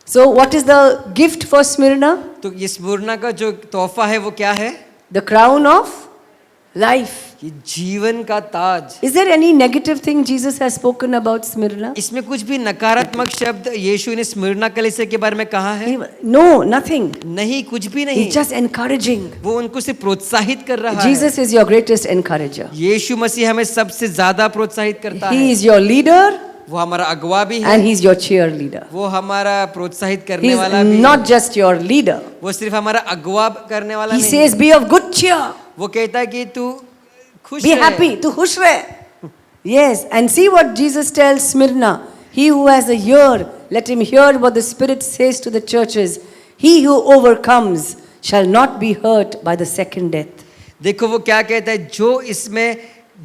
So, what is the gift for Smyrna? तो ये Smyrna का जो तोहफा है वो क्या है? The crown of life. ये जीवन का ताज। Is there any negative thing Jesus has spoken about Smyrna? इसमें कुछ भी नकारात्मक शब्द यीशु ने स्मिरना कलीसिया के बारे में कहा है? No, nothing. नहीं, कुछ भी नहीं। He's just encouraging. वो उनको सिर्फ प्रोत्साहित कर रहा है। Jesus is your greatest encourager. यीशु मसीह हमें सबसे ज्यादा प्रोत्साहित करता He है। is your leader वो हमारा अगुवा भी है, and he's your cheerleader. वो हमारा प्रोत्साहित करने He's वाला भी है। not just your leader. वो सिर्फ हमारा अगुवा करने वाला He नहीं says, है। be of good cheer. वो कहता है कि तू खुश Be रहे। happy. Tu khush rahe. Yes. And see what Jesus tells Smyrna. He who has a ear, let him hear what the Spirit says to the churches. He who overcomes shall not be hurt by the second death. देखो वो क्या कहता है, जो इसमें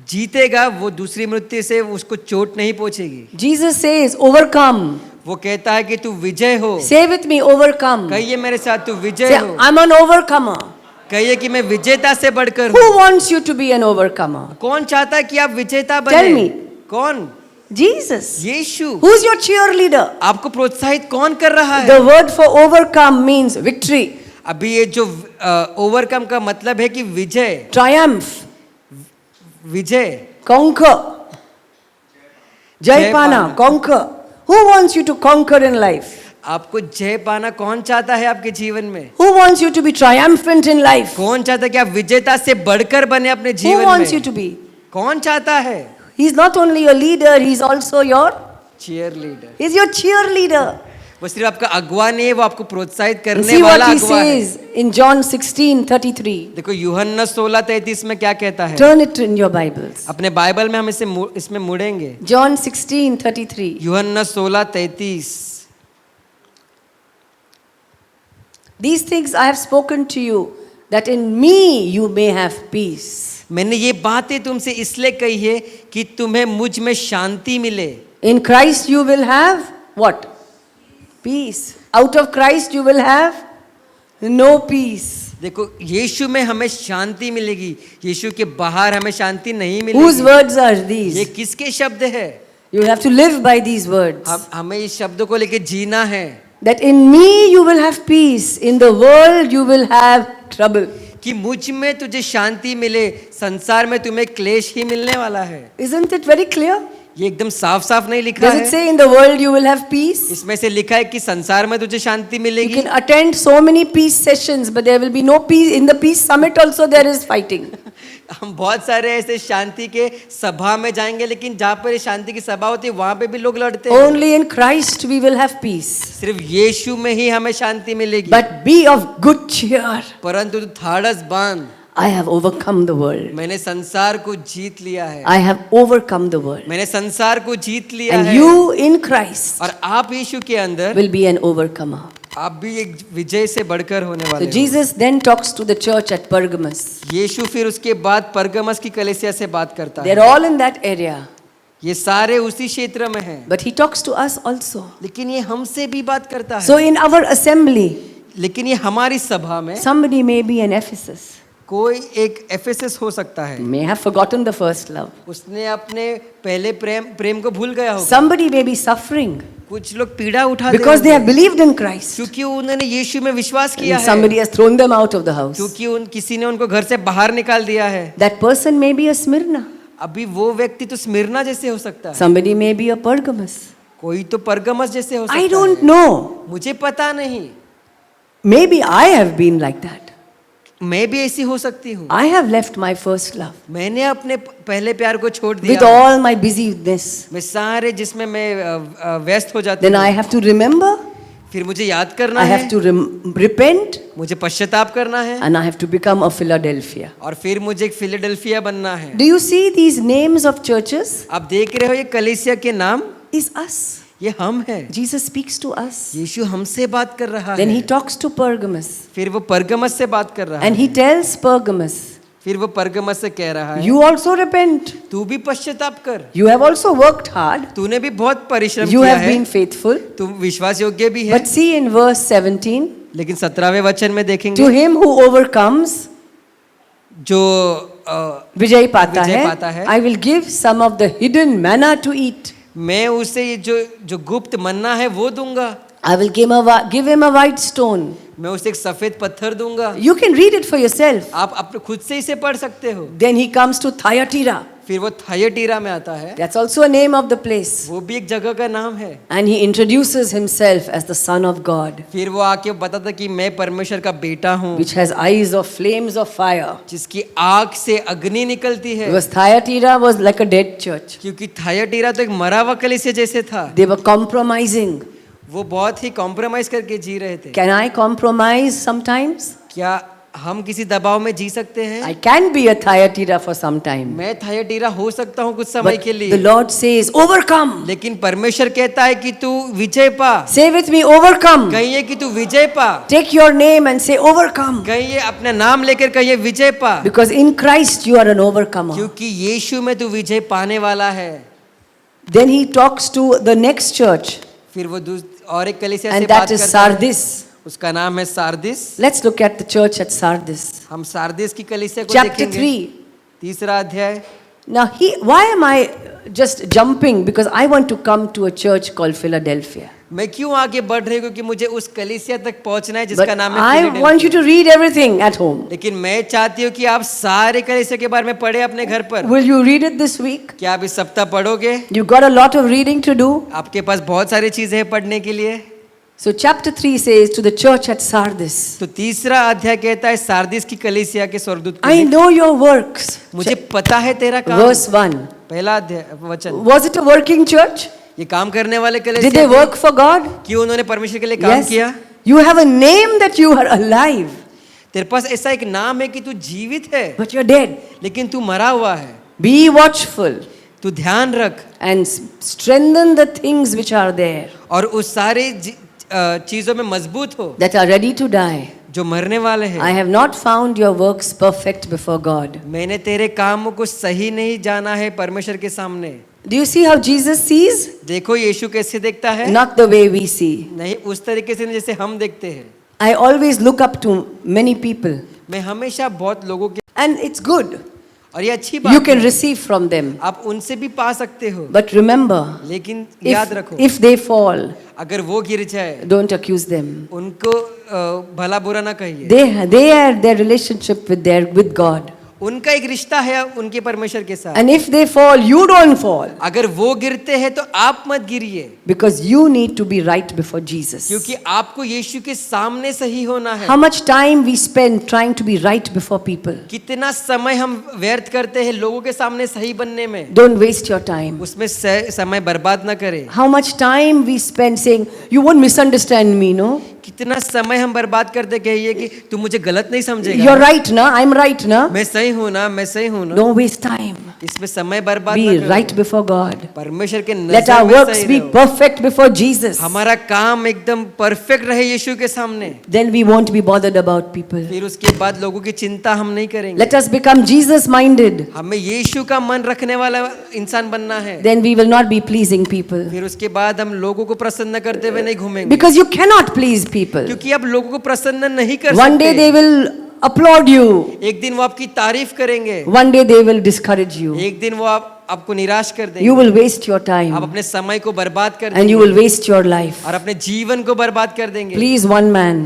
जीतेगा वो दूसरी मृत्यु से उसको चोट नहीं पहुंचेगी। Jesus says, overcome. वो कहता है कि तू विजय हो। Say with me, overcome. कहिए मेरे साथ, तू विजय Say, हो। I'm an overcomer. कहिए कि मैं विजेता से बढ़कर Who हूँ। wants you to be an overcomer? कौन चाहता है कि आप विजेता बने? Tell me. कौन? Jesus. Yeshu. Who's your cheerleader? आपको प्रोत्साहित कौन कर रहा है? The word for overcome means victory, अभी ये जो ओवरकम का मतलब है कि विजय, triumph, Vijay, conquer. Jai Jai Pana, Pana. conquer. Who wants you to conquer in life? आपको जय पाना कौन चाहता है आपके जीवन में? Who wants you to be triumphant in life? कौन चाहता है कि आप विजेता से बढ़कर बने अपने Who जीवन wants you में? to be? कौन चाहता है? He's not only your leader, he's also your, cheerleader. he's your cheerleader. वो सिर्फ आपका अगुवा नहीं है, वो आपको प्रोत्साहित And करने see what वाला he अगुवा है। says in John 16:33. देखो यूहन्ना 16:33 में क्या कहता है? Turn it in your Bibles. अपने बाइबल में हम इसमें मुड़ेंगे। John 16:33. यूहन्ना 16:33। These things I have spoken to you, that in me you may have peace. मैंने ये बातें तुमसे इसलिए कही है कि तुम्हें मुझ में शांति मिले। In Christ you will have what? Peace. Out of Christ you will have no peace. देखो यीशु में हमें शांति मिलेगी, यीशु के बाहर हमें शांति नहीं Whose मिलेगी। words are ये these? किसके शब्द है? You have to live by these words. हमें इस शब्दों को लेके जीना है That in me you will have peace, in the world you will have trouble. कि मुझ में तुझे शांति मिले, संसार में तुम्हें क्लेश ही मिलने वाला है। Isn't it very clear? ये एकदम साफ साफ नहीं लिखा Does it है। say in the world you will have peace? इसमें से लिखा है कि संसार में तुझे शांति You मिलेगी। can attend so many peace sessions, but there will be no peace. In the peace summit also there is fighting. हम बहुत सारे ऐसे शांति के सभा में जाएंगे, लेकिन जहाँ पर ये शांति की सभा होती है वहां पे भी लोग लड़ते हैं। Only in Christ we will have peace. सिर्फ यीशु में ही हमें शांति मिलेगी। But be of good cheer. परंतु तू ठाड़स बांध, I have overcome the world. मैंने संसार को जीत लिया है। I have overcome the world. मैंने संसार को जीत लिया And है। you in Christ और आप यीशु के अंदर will be an overcomer. आप भी एक विजय से बढ़कर होने So वाले हो। Jesus then talks to the church at Pergamos. यीशु फिर उसके बाद परगमस की कलीसिया से बात करता है। They're all in that area. ये सारे उसी क्षेत्र में हैं, But he talks to us also. लेकिन ये हमसे भी बात करता है। So in our assembly, लेकिन ये हमारी सभा में somebody may be an Ephesus. कोई एक एफेसस हो सकता है, May have forgotten the first love. उसने अपने पहले प्रेम को भूल गया होगा। Somebody may be suffering कुछ लोग पीड़ा उठा because they have believed in Christ. क्योंकि उन्होंने यीशु में विश्वास किया And है, somebody has thrown them out of the house. क्योंकि किसी ने उनको घर से बाहर निकाल दिया है। That person may be a Smyrna. अभी वो व्यक्ति तो स्मिरना जैसे हो सकता है, Somebody may be a Pergamos. कोई तो परगमस जैसे हो सकता I है। don't know. मुझे पता नहीं, Maybe I have been like that. मैं भी ऐसी हो सकती हूँ। I have left my first love मैंने अपने पहले प्यार को छोड़ with दिया। all my busyness. मैं सारे जिसमें मैं व्यस्त हो जाती Then I हूँ, have to remember, फिर मुझे याद करना I है, have to repent, मुझे पश्चाताप करना है, and I have to become a Philadelphia. और फिर मुझे एक फिलाडेल्फिया बनना है। Do you see these names of churches? आप देख रहे हो ये कलीसिया के नाम, Is us. ये हम है। Jesus speaks to us. यीशु हमसे बात कर रहा Then है। he talks to Pergamos. फिर वो परगमस से बात कर रहा And है। he tells Pergamos, फिर वो परगमस से कह रहा है, you also repent. तू भी पश्चाताप कर, You have also worked hard. तूने भी बहुत परिश्रम You किया have है, been faithful. तू विश्वास योग्य भी है। But see in verse 17, लेकिन 17वें वचन में to देखेंगे, him who overcomes, जो विजय पाता विजय है, पाता है, I will give some of the hidden manna to eat. मैं उसे ये जो गुप्त मन्ना है वो दूंगा। I will give him a white stone. मैं उसे एक सफेद पत्थर दूंगा। You can read it for yourself. आप अपने खुद से इसे पढ़ सकते हो। Then he comes to Thyatira. फिर वो थायटीरा में आता है, That's also a name of the place. वो भी एक जगह का नाम है। And he introduces himself as the Son of God, फिर वो आके बताता कि मैं परमेश्वर का बेटा हूँ, which has eyes of flames of fire. जिसकी आग से अग्नि निकलती है। Because Thyatira was like a dead church. क्योंकि थायटीरा तो एक मरा हुआ कलीसिया जैसे था, They were compromising. वो बहुत ही कॉम्प्रोमाइज करके जी रहे थे। Can I compromise sometimes? क्या हम किसी दबाव में जी सकते हैं। I can be a Thyatira for some time. मैं थायटीरा हो सकता हूँ कुछ समय But के the लिए, Lord says, overcome. लेकिन परमेश्वर कहता है कि तू विजय पा। Say with me, overcome. कहिए कि तू विजय पा। Take your name and say, overcome. कहिए अपना नाम लेकर कहिए विजय पा, Because in Christ you are an overcomer. क्योंकि यीशु में तू विजय पाने वाला है। Then he talks to the next church, फिर वो और एक कलीसिया से and बात that is करता है, Sardis. उसका नाम है सारदिस। Let's look at the church at Sardis. हम सारदिस की कलीसिया को Chapter देखेंगे। 3. तीसरा अध्याय। Now, why am I just jumping? Because I want to come to a church called Philadelphia. मैं क्यों आगे बढ़ रही हूँ, क्योंकि मुझे उस कलीसिया तक पहुंचना है जिसका But नाम है I Philadelphia. want you to read everything at home. लेकिन मैं चाहती हूँ कि आप सारे कलीसिया के बारे में पढ़े अपने घर पर। Will you read it this week? क्या आप इस सप्ताह पढ़ोगे? You got a lot of reading to do. आपके पास बहुत सारी चीजें हैं पढ़ने के लिए। So, chapter 3 says to the church at Sardis, तो तीसरा अध्याय कहता है सारदिस की कलीसिया के स्वर्गदूत को I लिख, know your works. मुझे पता है तेरा काम। Verse 1. पहला अध्याय वचन। Was it a working church? ये काम करने वाले Did कलीसिया they थे? work for God? कि उन्होंने परमेश्वर के लिए काम किया। You have a name that you are alive, तेरे पास ऐसा एक नाम है कि तू जीवित है, but you're dead. लेकिन तू मरा हुआ है। Be watchful तू ध्यान रख and strengthen the things which are there और उस सारे चीजों में मजबूत हो that are ready to die. जो मरने वाले हैं। I have not found your works perfect before God. मैंने तेरे कामों को सही नहीं जाना है परमेश्वर के सामने। Do you see how Jesus sees? देखो यीशु कैसे देखता है, Not the way we see. नहीं उस तरीके से नहीं जैसे हम देखते हैं। I always look up to many people, मैं हमेशा बहुत लोगों के, and it's good. और ये अच्छी बात You can है, receive from them. आप उनसे भी पा सकते हो, But remember, लेकिन याद if, रखो if they fall, अगर वो गिर जाए don't accuse them. उनको भला बुरा ना कहिए। They are their relationship with God. उनका एक रिश्ता है उनके परमेश्वर के साथ। And if they fall, you don't fall. अगर वो गिरते हैं तो आप मत गिरिए, Because you need to be right before Jesus. क्योंकि आपको यीशु के सामने सही होना है। How much time we spend trying to be right before people. कितना समय हम व्यर्थ करते हैं लोगों के सामने सही बनने में। Don't waste your time. उसमें समय बर्बाद ना करें। How much time we spend saying, you won't misunderstand me, no? कितना समय हम बर्बाद करते कहिए कि तू मुझे गलत नहीं समझेगा। You're right, na? I'm right, na? मैं सही हूँ ना, मैं सही हूँ ना। Don't waste time. इसमें समय बर्बाद Be ना करो। right before God. परमेश्वर के Let नजर our में works सही be रहो। perfect before Jesus. हमारा काम एकदम परफेक्ट रहे यीशु के सामने, Then we won't be bothered about people. फिर उसके बाद लोगों की चिंता हम नहीं करेंगे। Let us become Jesus minded. हमें यीशु का मन रखने वाला इंसान बनना है, Then we will not be pleasing people. फिर उसके बाद हम लोगों को प्रसन्न करते हुए नहीं घूमेंगे, Because you cannot please people. क्योंकि आप लोगों को प्रसन्न नहीं कर One day they सकते। will applaud you. एक दिन वो आपकी तारीफ करेंगे, One day they will discourage you. एक दिन वो आपको निराश कर देंगे। You will waste your आप time अपने समय को बर्बाद कर and you देंगे will waste your life. और अपने जीवन को बर्बाद कर देंगे। Please, one man.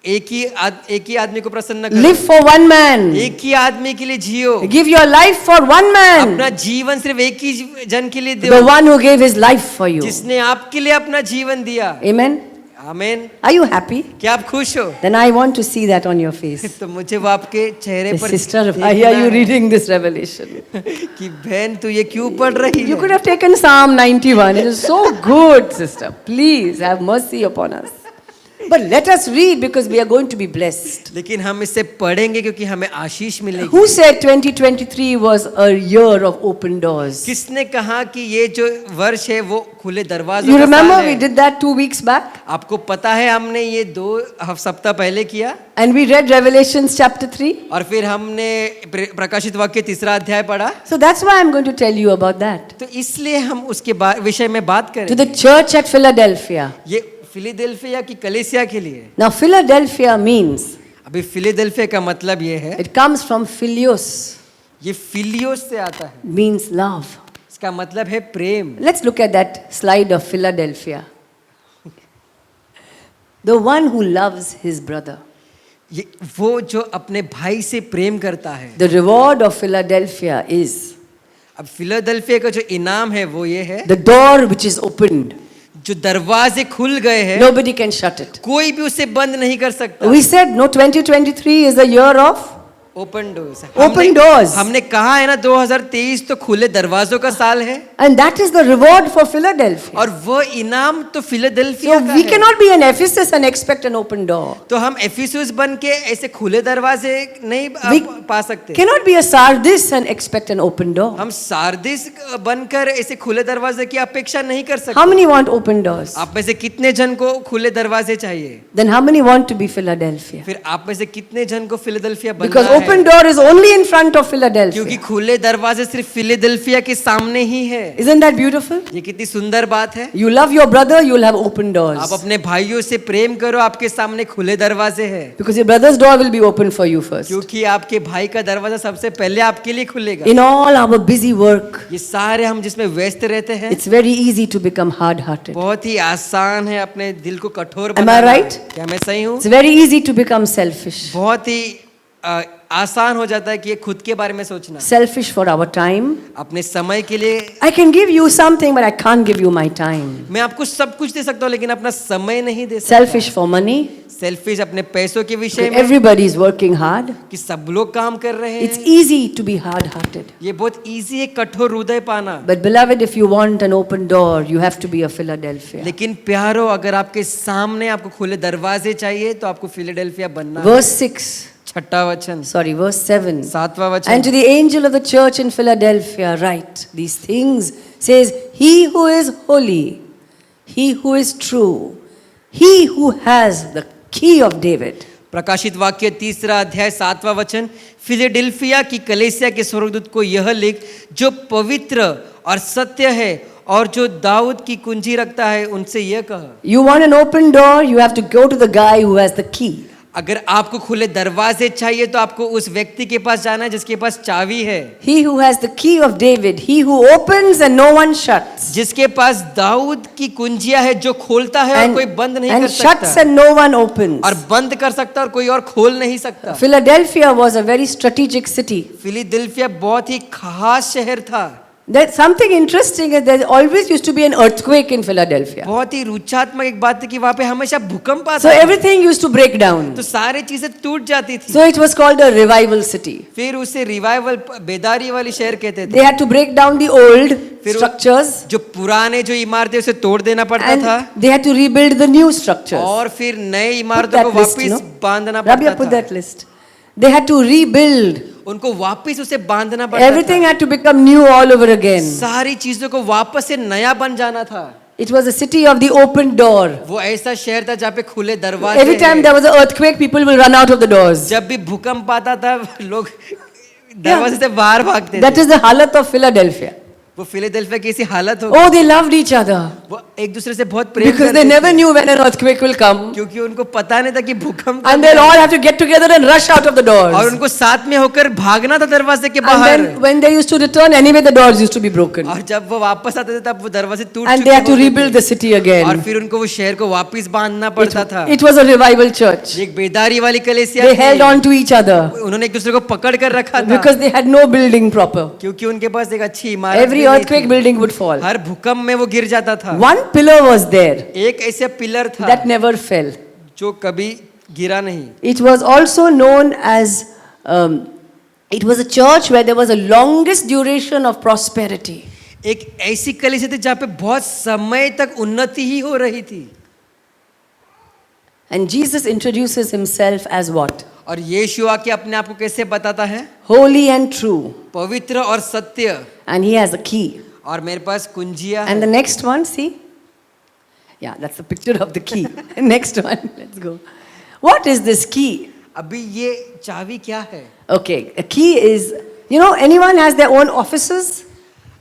एक ही आदमी को प्रसन्न करो। Live for one man. एक ही आदमी के लिए जियो। Give your life for one man. अपना जीवन सिर्फ एक ही जन के लिए The दो, one who gave his life for you. जिसने आपके लिए अपना जीवन दिया। Amen. आमीन। Are you happy? क्या आप खुश हो? Then I want to see that on your face. तो मुझे वो आपके चेहरे पर Sister, देखना why are you है reading this revelation? कि बहन तू ये क्यों पढ़ रही You है? could have taken Psalm 91. It is so good, sister. Please have mercy upon us. But let us read because we are going to be blessed. लेकिन हम इससे पढ़ेंगे क्योंकि हमें आशीष मिलेगी। Who said 2023 was a year of open doors? किसने कहा कि ये जो वर्ष है वो खुले दरवाजों You का remember साल we है? did that 2 weeks back? आपको पता है हमने ये 2 सप्ताह पहले किया And we read Revelations chapter 3. और फिर हमने प्रकाशित वाक्य 3रा अध्याय पढ़ा। So that's why I'm going to tell you about that. तो इसलिए हम उसके विषय में बात To करें। the church at Philadelphia. ये फिलाडेल्फिया की कलीसिया के लिए। Now, Philadelphia means, अभी फिलाडेल्फिया का मतलब ये है, it comes from Philios, ये फिलियोस से आता है, means love. इसका मतलब है प्रेम। Let's look at that slide of Philadelphia. The one who loves his brother. ये वो जो अपने भाई से प्रेम करता है। The reward of Philadelphia is अब फिलाडेल्फिया का जो इनाम है वो ये है, the door which is opened. जो दरवाजे खुल गए हैं Nobody can shut it. कोई भी उसे बंद नहीं कर सकता। We said, no, 2023 is a year of open doors. Open doors. हमने कहा है ना 2023 तो खुले दरवाजों का साल है, And that is the reward for Philadelphia. और वो इनाम तो फिलाडेल्फिया So का we है। cannot be an Ephesus and expect an open door. तो हम एफिसुस बन के ऐसे खुले दरवाजे नहीं We पा सकते। cannot be a Sardis and expect an open door. हम सारदिस बनकर ऐसे खुले दरवाजे की अपेक्षा नहीं कर सकते। How many want open doors? आप में से कितने जन को खुले दरवाजे चाहिए? Then how many want to be Philadelphia? फिर आप में से कितने जन को फिलाडेल्फिया बनना Because है? open door is only in front of क्योंकि Philadelphia. खुले दरवाजे सिर्फ फिलाडेल्फिया के सामने ही है। Isn't that beautiful? ये कितनी सुंदर बात है। You love your brother, you'll have open doors. आप अपने भाइयों से प्रेम करो, आपके सामने खुले दरवाजे हैं। Because your brother's door will be open for you first. क्योंकि आपके भाई का दरवाजा सबसे पहले आपके लिए खुलेगा। In all our busy work, ये सारे हम जिसमें व्यस्त रहते हैं, it's very easy to become hard-hearted. बहुत ही आसान है अपने दिल को कठोर Am I बनाना। right? क्या मैं सही हूँ? It's very easy to become selfish. बहुत ही आसान हो जाता है कि ये खुद के बारे में सोचना। Selfish for our time. अपने समय के लिए I can give you something, but I can't give you my time. मैं आपको सब कुछ दे सकता हूँ लेकिन अपना समय नहीं दे सकता। Selfish for money. सेल्फिश अपने पैसों के विषय में, Everybody is working hard. कि सब लोग काम कर रहे It's हैं। easy to be hard-hearted. ये बहुत इजी है कठोर हृदय पाना। But beloved, if you want an open door, you have to be a Philadelphia. लेकिन प्यारो, अगर आपके सामने आपको खुले दरवाजे चाहिए तो आपको फिलाडेल्फिया बनना है। Verse 6. छठा वचन, Sorry, verse 7. 7वां वचन। And to the angel of the church in Philadelphia write these things, says, He who is holy, he who is true, he who has the key of David. प्रकाशित वाक्य 3 अध्याय 7वां वचन। Philadelphia की कलीसिया के स्वर्गदूत को यह लिख, जो पवित्र और सत्य है और जो दाऊद की कुंजी रखता है, उनसे यह कह। You want an open door, you have to go to the guy who has the key. अगर आपको खुले दरवाजे चाहिए तो आपको उस व्यक्ति के पास जाना है जिसके पास चाबी है। He who has the key of David, he who opens and no one shuts. जिसके पास दाऊद की कुंजियां है, जो खोलता है और कोई बंद नहीं कर and shuts सकता, and no one opens. और बंद कर सकता और कोई और खोल नहीं सकता। Philadelphia was a very strategic city. Philadelphia बहुत ही खास शहर था। There's something interesting is there always used to be an earthquake in Philadelphia. बहुत ही रुचात्मक एक बात है कि वहां पे हमेशा भूकंप आता So था। everything used to break down. तो सारी चीजें टूट जाती थी। So it was called a revival city. फिर उसे रिवाइवल, बेदारी वाली शहर कहते थे। They had to break down the old फिर structures जो पुराने जो इमारतें उसे तोड़ देना पड़ता and था, they had to rebuild the new structures. और फिर नए Put इमारतों को that list, वापस no? बांधना Rabia, पड़ता put था। that list. They had to rebuild. उनको वापस उसे बांधना पड़ता Everything था। had to become new all over again. सारी चीजों को वापस से नया बन जाना था। It was a city of the open door. वो ऐसा शहर था जहाँ पे खुले दरवाजे Every time हैं। there was an earthquake, people will run out of the doors. जब भी भूकंप आता था लोग दरवाजे से बाहर भागते That थे। is the halat of Philadelphia. वो फिलाडेल्फिया की ऐसी हालत हो, Oh, they loved each other वो एक दूसरे से बहुत प्रेम because they करते never थे, knew when an earthquake will come. क्योंकि उनको पता नहीं था कि भूकंप And कब they'll all आएगा। have to get together and rush out of the और doors. उनको साथ में होकर भागना था दरवाजे के And बाहर। then when they used to return, anyway the doors used to be broken. और जब वो वापस आते थे तब वो दरवाजे टूट And चुके they had to होते rebuild थे। the city और again. फिर उनको वो शहर को वापस बांधना पड़ता था। It was a revival church. एक बेदारी वाली कलीसिया They थी। held on to each other उन्होंने एक दूसरे को पकड़ कर रखा था, because they had no building proper. क्योंकि उनके पास एक अच्छी इमारत Every भी नहीं earthquake थी। building would fall. हर भूकंप में वो गिर जाता था। One pillar was there एक ऐसा पिलर था that never fell. जो कभी गिरा नहीं। It was also known as, it was a church where there was the longest duration of prosperity. एक ऐसी कलीसिया थी जहाँ पे बहुत समय तक उन्नति ही हो रही थी। And Jesus introduces himself as what? और यीशु आके अपने आप को कैसे बताता है? Holy and true. पवित्र और सत्य। And he has a key. और मेरे पास कुंजिया And है। the next one, see? Yeah, that's the picture of the key. Next one, let's go. What is this key? अभी ये चाबी क्या है? Okay, a key is, anyone has their own offices?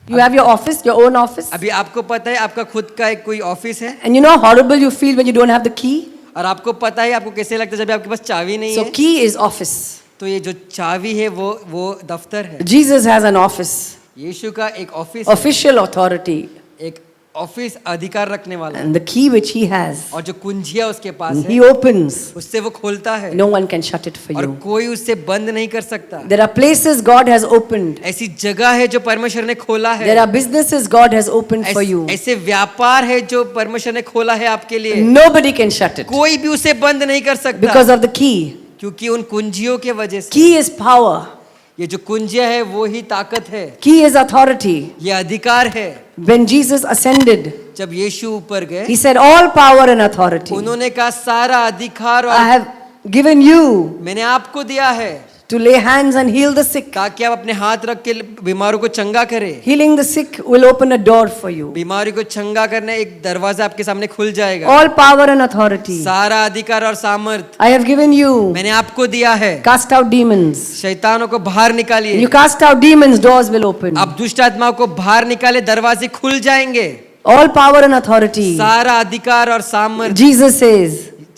You have your office, your own office? अभी आपको पता है आपका खुद का एक कोई ऑफिस है, And you know how horrible you feel when you don't have the key? और आपको पता है आपको कैसे लगता है जब आपके पास चाबी नहीं So है। key is office. तो ये जो चाबी है वो दफ्तर है। Jesus has an office, यीशु का एक ऑफिस है, official authority. एक ऑफिस अधिकार रखने वाला है। And the key which he has, और जो कुंजिया उसके पास है he opens. उससे वो खोलता है, No one can shut it for और you. कोई उससे बंद नहीं कर सकता। There are places God has opened. ऐसी जगह है जो परमेश्वर ने खोला है। There are businesses God has opened for you. ऐसे व्यापार है जो परमेश्वर ने खोला है आपके लिए। Nobody can shut it कोई भी उसे बंद नहीं कर सकता, because of the key. क्योंकि उन कुंजियों के वजह से, Key is power. ये जो कुंजियां है वो ही ताकत है, Key is authority. ये अधिकार है। When Jesus ascended, जब यीशु ऊपर गए, he said, all power and authority उन्होंने कहा सारा अधिकार I और have given you मैंने आपको दिया है, to lay hands and heal the sick. ताकि आप अपने हाथ रख के बीमारों को चंगा करें। Healing the sick will open a door for you. बीमारी को चंगा करने एक दरवाजा आपके सामने खुल जाएगा। All power and authority सारा अधिकार और सामर्थ I have given you. मैंने आपको दिया है। Cast out demons. शैतानों को बाहर निकालिए। You cast out demons, doors will open. आप दुष्ट आत्माओं को बाहर निकाले, दरवाजे खुल जाएंगे। All power and authority. सारा अधिकार और सामर्थ, Jesus says,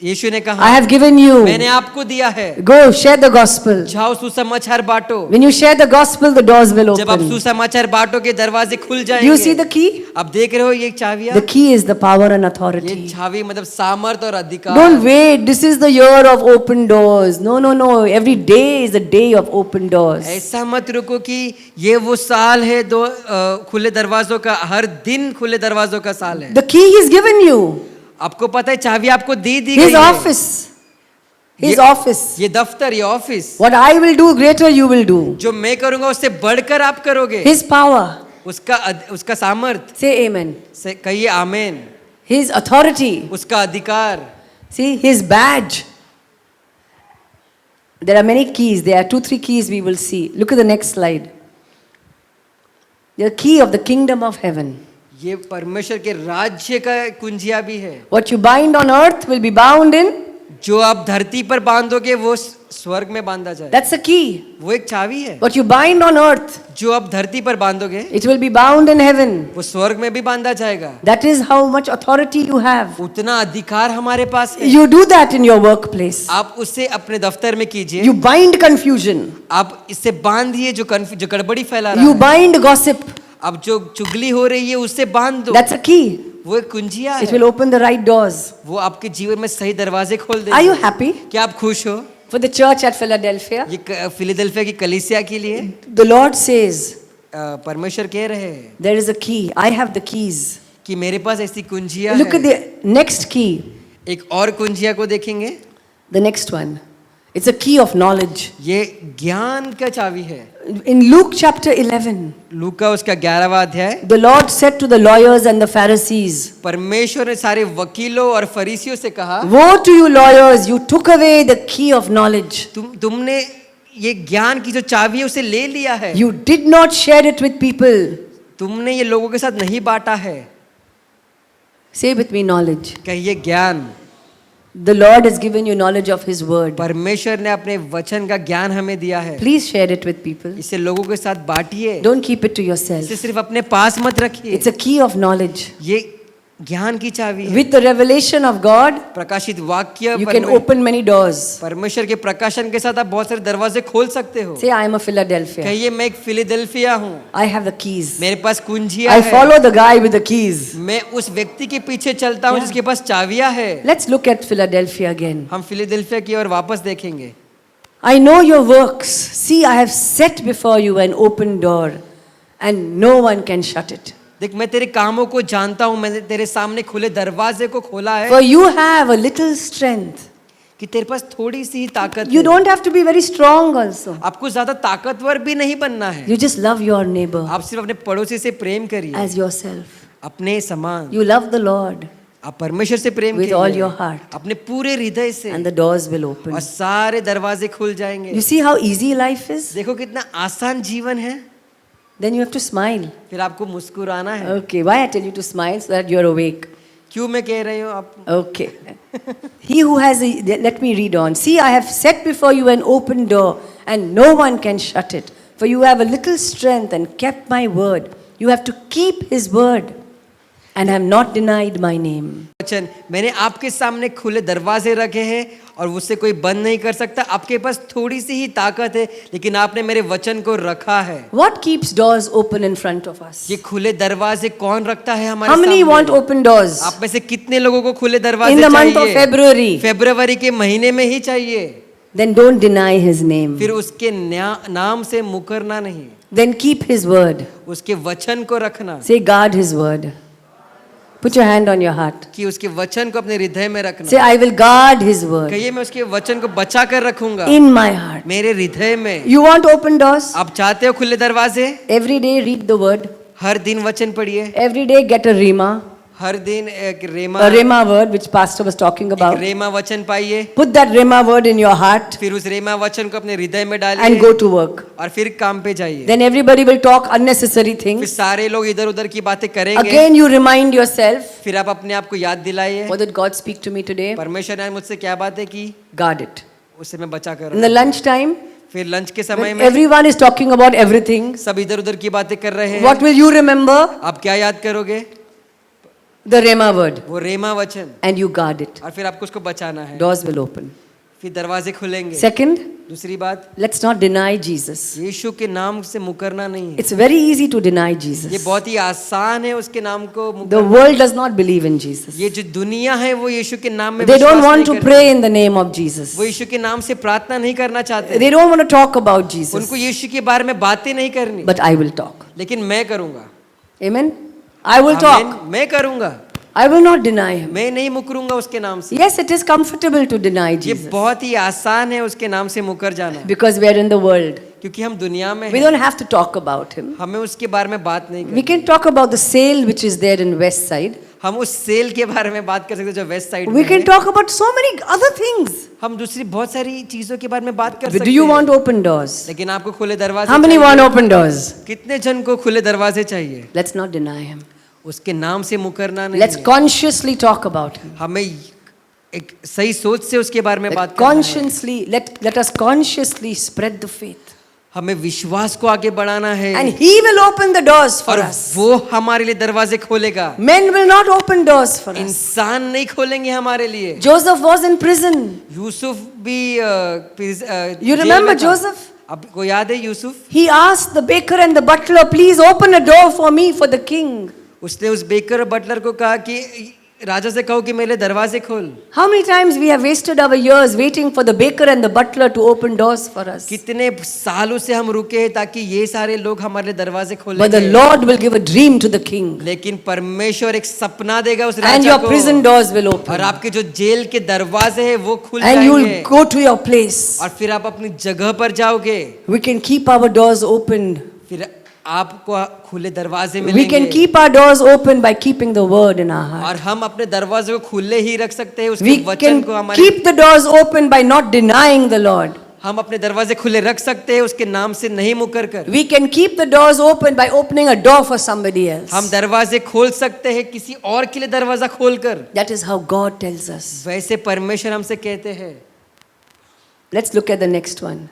यीशु ने I कहा have given मैंने you. आपको दिया है। Go share the gospel. जाओ सुसमाचार बांटो। When you share the gospel, the doors will जब आप open. सुसमाचार बांटो के दरवाजे खुल Do you see जाएंगे। the key? आप देख रहे हो ये चाबियां, The key is the power and ये authority. चाबी मतलब सामर्थ और अधिकार। Don't wait. This is the year of open doors. No, no, no. Every day is a day of open doors. ऐसा मत रुको कि ये वो साल है दो खुले दरवाजों का, हर दिन खुले दरवाजों का साल है। The key He's given you. आपको पता है चाबी आपको दी दी His गई है। office. His ये- office. ये दफ्तर, ये office, What I will do, greater you will do. जो मैं करूंगा उससे बढ़कर आप करोगे। His power. उसका सामर्थ Say amen. से कहिए आमेन। His authority. उसका अधिकार, See, his badge. There are many keys. There are 2-3 keys we will see. Look at the next slide. The key of the kingdom of heaven. ये परमेश्वर के राज्य का कुंजिया भी है। What you bind on earth will be bound in. जो आप धरती पर बांधोगे वो स्वर्ग में बांधा जाए। That's the key. वो एक चाबी है। What you bind on earth, जो आप धरती पर बांधोगे it will be bound in heaven. वो स्वर्ग में भी बांधा जाएगा। That is how much authority you have. उतना अधिकार हमारे पास है। You do that in your workplace. आप उससे अपने दफ्तर में कीजिए। You bind confusion. आप इससे बांधिए जो गड़बड़ी फैला रहा You है। bind gossip. अब जो चुगली हो रही है उससे बांध दो। That's a key. वो एक कुंजिया It है। will open the right doors. वो आपके जीवन में सही दरवाजे खोल Are you देगा। happy क्या आप खुश हो? for the church at Philadelphia? ये फिलाडेल्फिया की कलीसिया के लिए The Lord says, परमेश्वर कह रहे हैं there is a key. I have the keys. कि मेरे पास ऐसी कुंजिया Look at है। the next key. एक और कुंजिया को देखेंगे। The next one. It's a key of knowledge. ये ज्ञान का चाबी है। In Luke chapter 11, लूका उसका 11वां अध्याय। the Lord said to the lawyers and the Pharisees, परमेश्वर ने सारे वकीलों और फरीसियों से कहा, woe to you lawyers, you took away the key of knowledge. तुमने ये ज्ञान की जो चाबी है उसे ले लिया है। You did not share it with people. तुमने ये लोगों के साथ नहीं बांटा है। Say with me, knowledge. कहिए ज्ञान। The Lord has given you knowledge of His word. परमेश्वर ने अपने वचन का ज्ञान हमें दिया है। Please share it with people. इसे लोगों के साथ बांटिए। Don't keep it to yourself. इसे सिर्फ अपने पास मत रखिए। It's a key of knowledge. ये ज्ञान की चाबी है। With the revelation of God, प्रकाशित वाक्य you can open many doors. परमेश्वर के प्रकाशन के साथ आप बहुत सारे दरवाजे खोल सकते हो। Say, I am a Philadelphia. कहिए मैं एक फिलाडेल्फिया हूँ। I have the keys. मेरे पास कुंजिया I है। follow the guy with the keys. मैं उस व्यक्ति के पीछे चलता हूँ जिसके पास चाबियां है। Let's look at Philadelphia again. हम फिलाडेल्फिया की ओर वापस देखेंगे। I know your works. See, I have set before you an open door, and no one can shut it. देख मैं तेरे कामों को जानता हूँ, मैंने तेरे सामने खुले दरवाजे को खोला है। For you have a little strength. कि तेरे पास थोड़ी सी ही ताकत You है। don't have to be very strong also. आपको ज्यादा ताकतवर भी नहीं बनना है। You just love your neighbor आप सिर्फ अपने पड़ोसी से प्रेम करिए, as yourself. अपने समान। You love the Lord, आप परमेश्वर से प्रेम with all कीजिए your heart, अपने पूरे हृदय से, and the doors will open. और सारे दरवाजे खुल जाएंगे। You see how easy life is? देखो कितना आसान जीवन है। Then you have to smile. फिर आपको मुस्कुराना है। Okay, why I tell you to smile so that you're awake. क्यों मैं कह रही हूँ आप? Okay. He who has a, let me read on. See, I have set before you an open door, and no one can shut it. For you have a little strength and kept my word. You have to keep his word, and have not denied my name. वचन मैंने आपके सामने खुले दरवाजे रखे हैं और उससे कोई बंद नहीं कर सकता। आपके पास थोड़ी सी ही ताकत है, लेकिन आपने मेरे वचन को रखा है। What keeps doors open in front of us? ये खुले दरवाजे कौन रखता है हमारे How many सामने? want open doors? आप में से कितने लोगों को खुले दरवाजे In the month of चाहिए? February. फरवरी के महीने में ही चाहिए। Then don't deny his name. फिर उसके नाम से मुकरना नहीं, Then keep his word. उसके वचन को रखना। Say, guard his word. Put your hand on your heart. कि उसके वचन को अपने हृदय में रखना। Say, I will guard His word कहिए मैं उसके वचन को बचा कर रखूंगा in my heart. मेरे हृदय में। You want open doors? आप चाहते हो खुले दरवाजे? Every day read the word. हर दिन वचन पढ़िए, Every day get a rhema. हर दिन एक A rhema word which pastor was talking about. रेमा वचन पाइए, Put that rhema word in your heart फिर उस रेमा वचन को अपने हृदय में and डालिए go to work. और फिर काम पे जाइए। Then everybody will talk unnecessary फिर things. सारे लोग इधर उधर की बातें करेंगे। Again you remind yourself, फिर आप अपने आप को याद दिलाइए, what did God speak to me today? परमेश्वर ने मुझसे क्या बातें की, Guard it. उससे मैं बचा कर In the lunch time, फिर लंच के समय when में everyone is talking about everything, सब इधर उधर की बातें कर रहे हैं, what will you remember? आप क्या याद करोगे? The rhema word. वो रेमा वचन, And you guard it. और फिर आपको उसको बचाना है। Doors will open. फिर दरवाजे खुलेंगे। Second, दूसरी बात, let's not deny Jesus. यीशु के नाम से मुकरना नहीं है। It's very easy to deny ये Jesus. बहुत ही आसान है उसके नाम को The मुकरना। world does not believe in Jesus. ये जो दुनिया है वो यीशु के नाम में They don't विश्वास want नहीं to करती। pray in the name of Jesus. वो यीशु के नाम से प्रार्थना नहीं करना चाहते। They don't want to talk about Jesus. उनको यीशु के बारे में बातें नहीं करनी, But I will talk. लेकिन मैं करूंगा। Amen. I will talk. आमीन। मैं करूंगा, I will not deny him. मैं नहीं मुकरूंगा उसके नाम से। Yes, it is comfortable to deny ये Jesus बहुत ही आसान है उसके नाम से मुकर जाना, because we are in the world. क्योंकि हम दुनिया में We हैं। don't have to talk about him. हमें उसके बारे में बात नहीं We करनी। can talk about the sale which is there in West Side. हम उस सेल के बारे में बात कर सकते हैं जो वेस्ट साइड We में can है। talk about so many other things. हम दूसरी बहुत सारी चीजों के बारे में बात कर But सकते do you हैं। want open doors? लेकिन आपको खुले दरवाजे How many चाहिए? want open doors? कितने जन को खुले दरवाजे चाहिए? Let's not deny him. उसके नाम से मुकरना नहीं Let's है। consciously talk about him. हमें एक सही सोच से उसके बारे में Let बात करना है। consciously, let us consciously spread the faith. हमें विश्वास को आगे बढ़ाना है, And he will open the doors for और us. वो हमारे लिए दरवाजे खोलेगा। Men will not open doors for us. इंसान नहीं खोलेंगे हमारे लिए। Joseph was in prison. Yusuf भी You जेल remember में था। Joseph? आपको याद है Yusuf? He asked the baker and the butler, please open a door for me for the king. उसने उस बेकर और बटलर को कहा कि राजा से कहो कि मेरे लिए दरवाजे खोल। How many times we have wasted our years waiting for the baker and the butler to open doors for us? कितने सालों से हम रुके हैं ताकि ये सारे लोग हमारे लिए दरवाजे खोलेंगे। But the Lord will give a dream to the king. लेकिन परमेश्वर एक सपना देगा उस And राजा your को, prison doors will और open. आपके जो जेल के दरवाजे हैं वो खुल And you जाएंगे, will go to your place. और फिर आप अपनी जगह पर जाओगे। We can keep our doors open. फिर आपको खुले दरवाजे We can मिलेंगे, keep our doors open by keeping the word in our heart. और हम अपने दरवाजे को खुले ही रख सकते हैं उसके We वचन can को हमारे। keep the doors open by not denying the Lord. हम अपने दरवाजे खुले रख सकते हैं उसके नाम से नहीं मुकर कर। We can keep the doors open by opening a door for somebody else. हम दरवाजे खोल सकते हैं किसी और के लिए दरवाजा खोलकर। That is how God tells us. वैसे परमेश्वर हमसे कहते हैं। Let's look at the next one.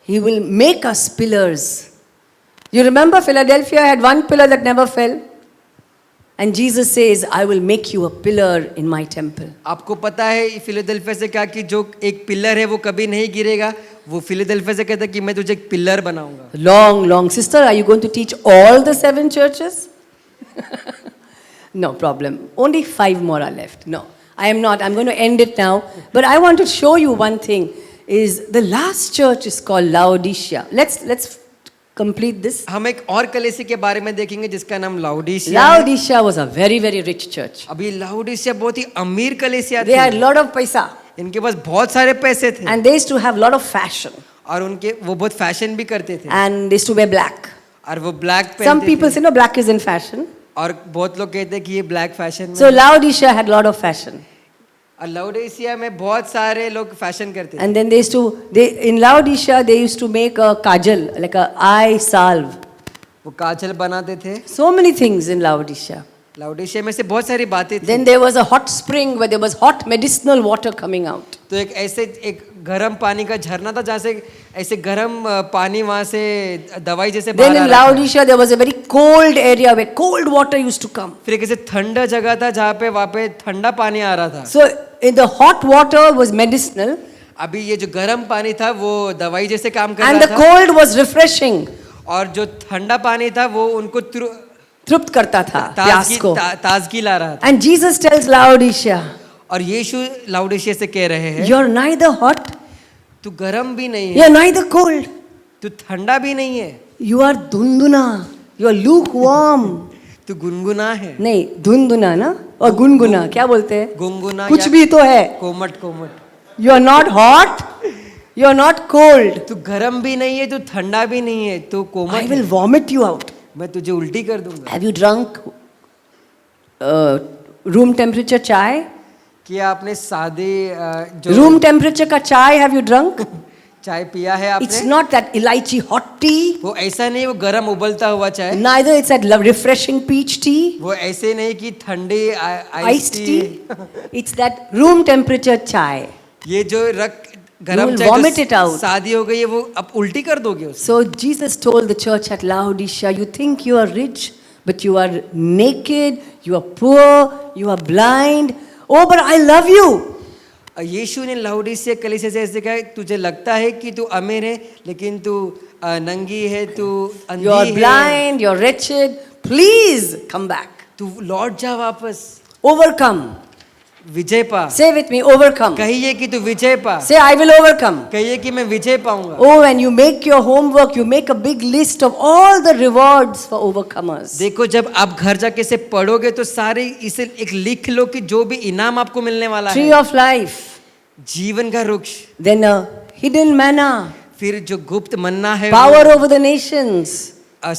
He will make us pillars. You remember Philadelphia had one pillar that never fell? And Jesus says, I will make you a pillar in my temple. आपको पता है Philadelphia से क्या कि जो एक pillar है वो कभी नहीं गिरेगा। वो फिलाडेल्फिया से कहता है कि मैं तुझे एक पिलर बनाऊंगा। Long. Sister, are you going to teach all the 7 churches? No problem. Only 5 more are left. No, I am not. I'm going to end it now. But I want to show you one thing. Is the last church is called Laodicea. Let's complete this. हम एक और कलीसिया के बारे में देखेंगे जिसका नाम लाउडीसिया है। Laodicea was a very rich church. अभी लाउडीसिया बहुत ही अमीर कलीसिया They had थी। lot of paisa. इनके पास बहुत सारे पैसे थे, And they used to have lot of fashion. और उनके वो बहुत फैशन भी करते थे, And they used to wear black. और वो ब्लैक Some पहनते people थे। say, no, black is in fashion. और बहुत लोग कहते हैं कि ये ब्लैक फैशन में So है। Laodicea had lot of fashion. और लाउडीसिया में बहुत सारे लोग फैशन करते थे। And then in Laodicea, they used to make a kajal, like a eye salve. वो काजल बनाते थे। So many things in Laodicea. लाउडीसिया में से बहुत सारी बातें थी। Then there was a hot spring where there was hot medicinal water coming out. तो एक गर्म पानी का झरना था जहाँ से ऐसे गर्म पानी वहाँ से दवाई जैसे Then बाहर आ in रहा था। Laodicea, there was a very cold area where cold water used to come. फिर एक ऐसे ठंडा जगह था जहाँ पे वहाँ पे ठंडा पानी आ रहा था। So in the hot water was medicinal अभी ये जो गर्म पानी था वो दवाई जैसे काम कर and रहा the था, cold was refreshing. और जो ठंडा पानी था वो उनको तृप्त करता था प्यास को. ताजगी ला रहा था। And Jesus tells Laodicea, और यीशु लाउडीसिया से कह रहे हैं, you're neither hot, तू गर्म भी नहीं है, you're neither cold. तू ठंडा भी नहीं है, You are dunduna. You are lukewarm. तू गुनगुना है, नहीं, धुनधुना ना, और गुनगुना क्या बोलते हैं? गुनगुना कुछ या भी तो है. कोमट कोमट. You are not hot, you are not cold. तू गरम भी नहीं है, तू ठंडा भी नहीं है, तू I कोमट will है. vomit you out. मैं तुझे उल्टी कर दूंगा. Have you drunk room temperature chai? क्या आपने सादे जो Room temperature का chai have you drunk? चाय पिया है It's आपने? not that elaichi hot tea. वो ऐसा नहीं वो गरम उबलता हुआ चाय. Neither it's that refreshing peach tea, वो ऐसे नहीं कि ठंडी iced tea. It's that room temperature chai. ये जो You गरम will चाय vomit जो it out. शादी हो गई है वो अब उल्टी कर दोगे उससे. So Jesus told the church at Laodicea, you think you are rich, but you are naked, you are poor, you are blind. Oh, but I love you. यीशु ने लाउडीसिया कलीसिया से ऐसे कहा, तुझे लगता है कि तू अमीर है लेकिन तू नंगी है, तू अंधी You are है, blind, you are wretched. Please come back. तू लौट जा वापस, Overcome. विजय पा. Say with me, overcome. कहिए कि तू विजय पा. Say, I will overcome. कहिए कि मैं विजय पाऊंगा. Oh, and you make your homework, you make a big list of all the rewards for overcomers. देखो जब आप घर जाके से पढ़ोगे तो सारे इसे एक लिख लो कि जो भी इनाम आपको मिलने वाला Tree है. of life. जीवन का वृक्ष, Then a hidden manna. फिर जो गुप्त मन्ना है, Power over the nations.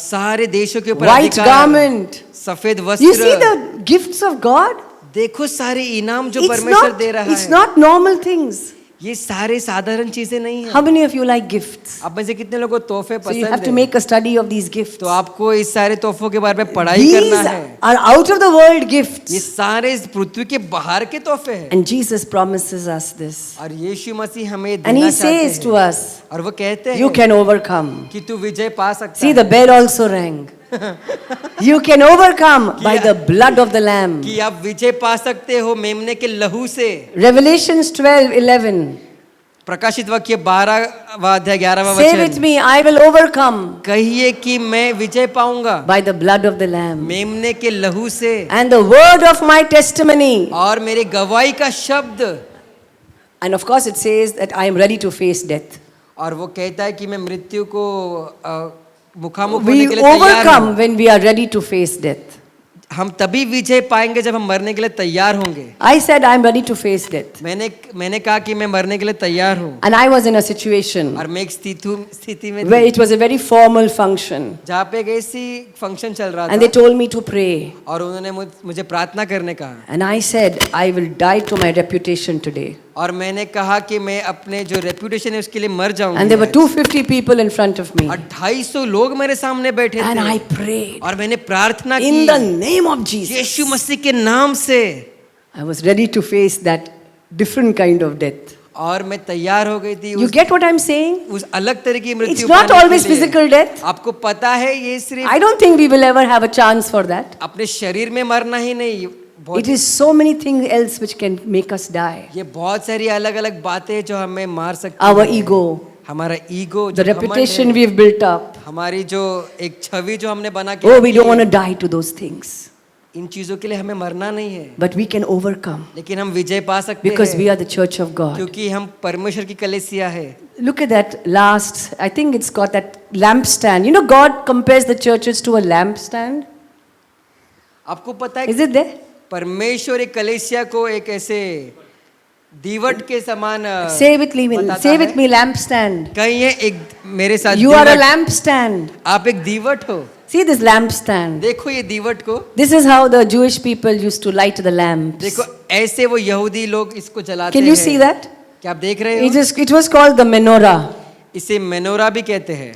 सारे देशों के ऊपर White अधिकार, garment. सफेद You see वस्त्र. the gifts of God? देखो सारे इनाम जो It's परमेश्वर not, दे रहा it's है. not normal things. ये सारे साधारण चीजें नहीं है. How many of you like gifts? आप में से कितने लोगों को तोहफे So you have पसंद to है? make a study of these gifts. तो आपको इस सारे तोहफों के बारे में पढ़ाई These करना है. are out of the world ये gifts. सारे इस पृथ्वी के बाहर के तोहफे हैं. And Jesus promises us this. और यीशु मसीह हमें And देना he चाहते says to हैं. us, और वो कहते you हैं can overcome. कि तू विजय पा सकता See, है. the bell also rang. You can overcome by the blood of the Lamb. कि आप विजय पा सकते हो मेमने के लहू से. Revelations 12:11. प्रकाशित वाक्य 12वां अध्याय 11वां Say with वचन. me, I will overcome कहिए कि मैं विजय पाऊंगा by the blood of the Lamb. मेमने के लहू से And the word of my testimony. और मेरे गवाही का शब्द. And of course, it says that I am ready to face death. और वो कहता है कि मैं मृत्यु को मुखामुख होने We के लिए तैयार हूं. overcome when we are ready to face death. हम तभी विजय पाएंगे जब हम मरने के लिए तैयार होंगे. I said I am ready to face death. मैंने कहा कि मैं मरने के लिए तैयार हूँ. And I was in a situation और मैं एक स्थिति में where थी it was a very formal function. जहाँ पे एक ऐसी फंक्शन चल रहा And they था told me to pray. और उन्होंने मुझे प्रार्थना करने कहा. And I said, I will die to my reputation today. और मैंने कहा कि मैं अपने जो रेपुटेशन है उसके लिए मर जाऊंगी. And there were 250 people in front of me. और 250 लोग मेरे सामने बैठे And थे. I prayed और मैंने प्रार्थना in की the name of Jesus. यीशु मसीह के नाम से. I was ready to face that different kind of death. और मैं तैयार हो गई थी You get what I'm saying? उस अलग तरह की मृत्यु It's not पाने के always लिए. physical death. आपको पता है ये सिर्फ I don't think we will ever have a chance for that. अपने शरीर में मरना ही नहीं. It is so many things else which can make us die. ये बहुत सारी अलग अलग बातें हैं जो हमें मार सकती Our हैं. ego, हमारा ego, the reputation we've built up. हमारी जो एक छवि जो हमने बना के Oh, we रखी don't है, want to die to those things. इन चीजों के लिए हमें मरना नहीं है. But we can overcome लेकिन हम विजय पा सकते because we हैं are the church of God. क्योंकि हम परमेश्वर की कलीसिया है. Look at that last, I think it's got that lampstand. You know, God compares the churches to a lampstand. आपको पता है Is it there? परमेश्वर एक कलीसिया को एक ऐसे दीवट के समान Say with me, बताता say with है. me, lampstand. कहीं है एक मेरे साथ You are a दीवट. lampstand. आप एक दीवट हो. See this lampstand. देखो ये दीवट को. This is how the Jewish people used to light the lamps. देखो ऐसे वो यहूदी लोग इसको जलाते Can हैं. you see that? क्या आप देख रहे हो? It was called the menorah. इसे मेनोरा भी कहते हैं.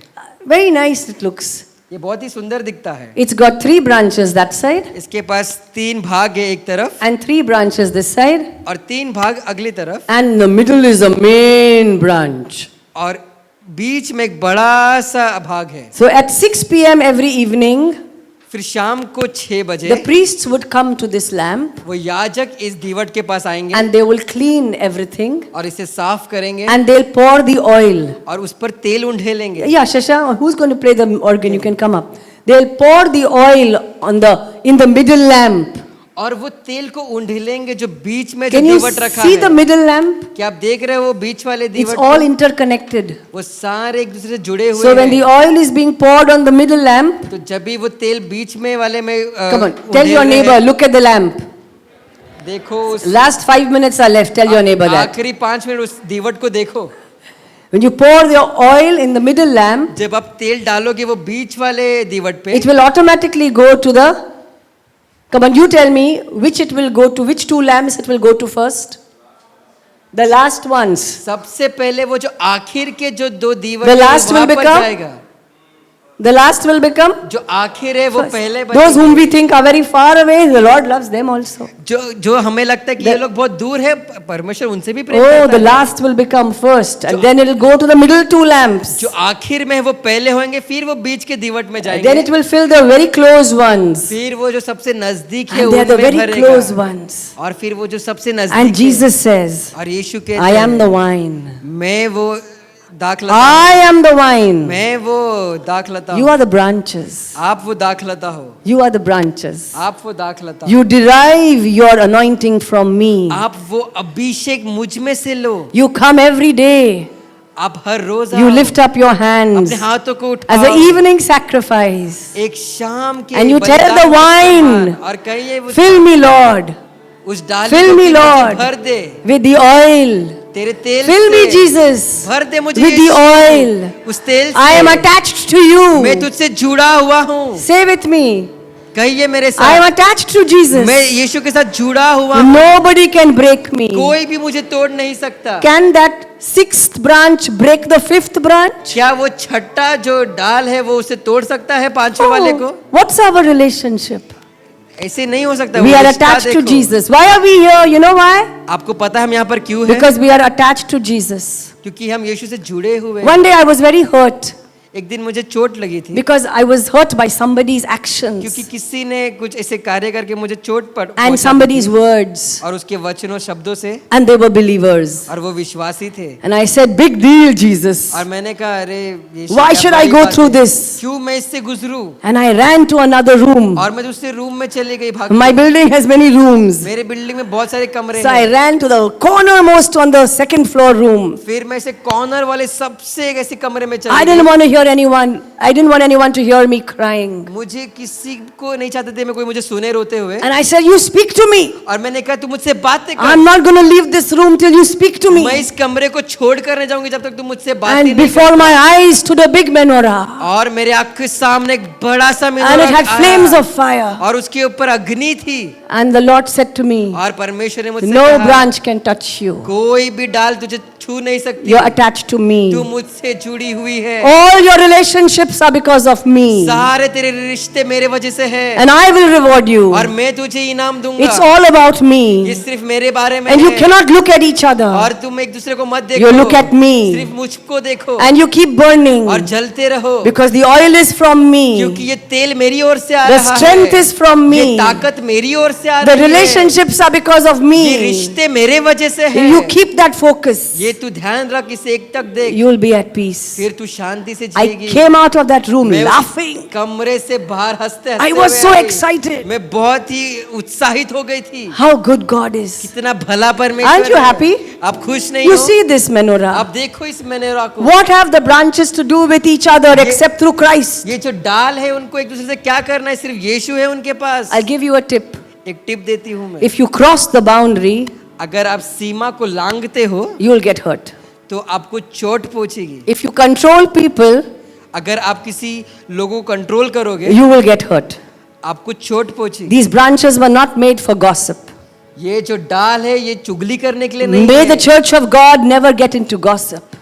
Very nice it looks. ये बहुत ही सुंदर दिखता है. It's got 3 branches that side इसके पास 3 भाग है एक तरफ and 3 branches this side, और 3 भाग अगली तरफ and in the middle is a main branch. और बीच में एक बड़ा सा भाग है. So at 6 p.m. every evening, फिर शाम को 6 बजे the priests would come to this lamp वो याजक इस दीवट के पास आएंगे and they will clean everything और इसे साफ करेंगे and they'll pour the oil. और उस पर तेल उंडेलेंगे. Yeah, Shasha, who's going to play the organ? You can come up. They'll pour the oil in the middle lamp. और वो तेल को उंडेलेंगे जो बीच में जो Can you दीवट रखा see the है। middle lamp? क्या आप देख रहे हो वो बीच वाले It's दीवट all को? interconnected. वो सारे एक दूसरे से जुड़े हुए So when the हैं। oil is being poured on the middle lamp, तो जब भी वो तेल बीच में वाले में come on, tell उंडेल your रहे neighbor, हैं, look at the lamp. देखो उस Last 5 minutes are left. Tell your neighbor that. आखिरी 5 मिनट उस दीवट को देखो। When you pour the oil in the middle lamp, जब आप तेल डालोगे वो बीच वाले दीवट पे, it will automatically go to the. Come on, you tell me which it will go to. Which two lamps it will go to first? The last ones. सबसे पहले वो जो आखिर के जो 2 दीवट The हैं, वो last will वहाँ पर become? जाएगा। The last will become. जो आखिर है वो पहले Those whom बचेंगे। we think are very far away, the Lord loves them also. जो हमें लगता है कि ये लोग बहुत दूर है, परमेश्वर उनसे भी प्रेम Oh, करता the है। last will become first, and then it will go to the middle two lamps. जो आखिर में है वो पहले होंगे, फिर वो बीच के दीवट में Then जाएंगे, it will fill the very close ones, फिर वो जो सबसे नजदीक है and they are the उनमें very भरेगा, close ones. और फिर वो जो सबसे नजदीक And है, Jesus says, और यीशु कहते "I am the हैं, wine. मैं वो दाखलता I am the wine. मैं वो दाखलता You हूँ, are the branches. आप वो दाखलता हो, You are the branches. आप वो दाखलता हो, You derive your anointing from me. आप वो अभिषेक मुझ में से लो, You come every day. आप हर रोज You आओ, lift up your hands अपने हाथों को as an उठाओ, evening sacrifice. एक शाम के And you tell बलिदान the के wine, समान, और कहिए उस Fill me, Lord. डाली Fill को me, कि मुझे Lord, भर दे with the oil. तेरे तेल Fill me, से, Jesus, भर दे मुझे with the यीशु, oil. उस तेल I am से attached to you. मैं तुझसे जुड़ा हुआ हूँ, Say with me, कहिए मेरे I am साथ, attached to Jesus. मैं यीशु के साथ जुड़ा हुआ हूँ, Nobody can break me. कोई भी मुझे तोड़ नहीं सकता। Can that sixth branch break the fifth branch? क्या वो छठा जो डाल है वो उसे तोड़ सकता है पांचवे वाले को? Oh, what's our relationship? ऐसे नहीं हो सकता। We वो are रिश्ता attached to देखो। Jesus. Why are we here? You know why? आपको पता है हम यहाँ पर क्यों हैं? Because we are attached to Jesus. क्योंकि हम यीशु से जुड़े हुए हैं। One day I was very hurt एक दिन मुझे चोट लगी थी, because I was hurt by somebody's actions क्योंकि किसी ने कुछ ऐसे कार्य करके मुझे चोट and पहुंचा somebody's दी, words, और उसके वचनों शब्दों से, and they were believers. और वो विश्वासी थे। And I said, "Big deal, Jesus. और मैंने कहा अरे यीशु, Why क्या should I बड़ी go बात through है? this?" क्यों मैं इससे गुजरूं? And I ran to another room. और मैं दूसरे रूम में चली गई भाग My के। building has many rooms. मेरे बिल्डिंग में बहुत सारे कमरे So I हैं। ran to the cornermost on the second floor room. फिर मैं ऐसे कॉर्नर वाले सबसे एक ऐसे कमरे में I चली didn't गई। want to hear anyone. I didn't want anyone to hear me crying. मुझे किसी को नहीं चाहते थे मैं कोई मुझे सुने रोते हुए, And I said, "You speak to me. और मैंने कहा तू मुझसे बातें कर, I'm not going to leave this room till you speak to मैं me." इस कमरे को छोड़ कर नहीं जाऊंगी जब तक तू मुझसे बातें And नहीं before कर। my eyes stood a big menorah. और मेरे आँख के सामने एक बड़ा सा And मेनोरा it had आया, flames of fire. और उसके ऊपर अग्नि थी, And the Lord said to me, और परमेश्वर ने मुझसे "No कहा, branch can touch you. कोई भी डाल तुझे छू नहीं सकती, You're attached to तू me. मुझसे जुड़ी हुई है, All your relationships are because of me. सारे तेरे रिश्ते मेरे वजह से है, And I will reward you. और मैं तुझे इनाम दूंगा। It's all about ये me. सिर्फ मेरे बारे में And you है, cannot look at each other. और तुम एक दूसरे को मत देखो, You look at me. सिर्फ मुझको देखो, And you keep burning. और जलते रहो, Because the oil is from me. क्योंकि ये तेल मेरी ओर से आ The रहा strength है, is from me. ये ताकत मेरी ओर से आ The रही है, relationships are because of ये me. रिश्ते मेरे वजह से है। You keep that focus. ये तू ध्यान रख, इसे एक तक देख, You will be at peace. फिर तू शांति से I जिएगी। came out of that room मैं उस laughing. कमरे से बाहर हंसते I हंसते was हुए so आई। excited. मैं बहुत ही उत्साहित हो गई थी, How good God is. कितना भला परमेश्वर Aren't you है। happy? आप खुश नहीं You हो? see this menorah. आप देखो इस मेनोरा को, What have the branches to do with each other except through Christ? ये जो डाल है उनको एक दूसरे से क्या करना है, सिर्फ यीशु है उनके पास। I'll give you a tip. एक टिप देती हूँ मैं, If you cross the boundary, अगर आप सीमा को लांघते हो you will get hurt. तो आपको चोट पहुंचेगी। If you control people, अगर आप किसी लोगों को कंट्रोल करोगे, you will get hurt. आपको चोट पहुंचेगी। These branches were not made for gossip. ये जो डाल है ये चुगली करने के लिए नहीं May the है। church of God never get into gossip.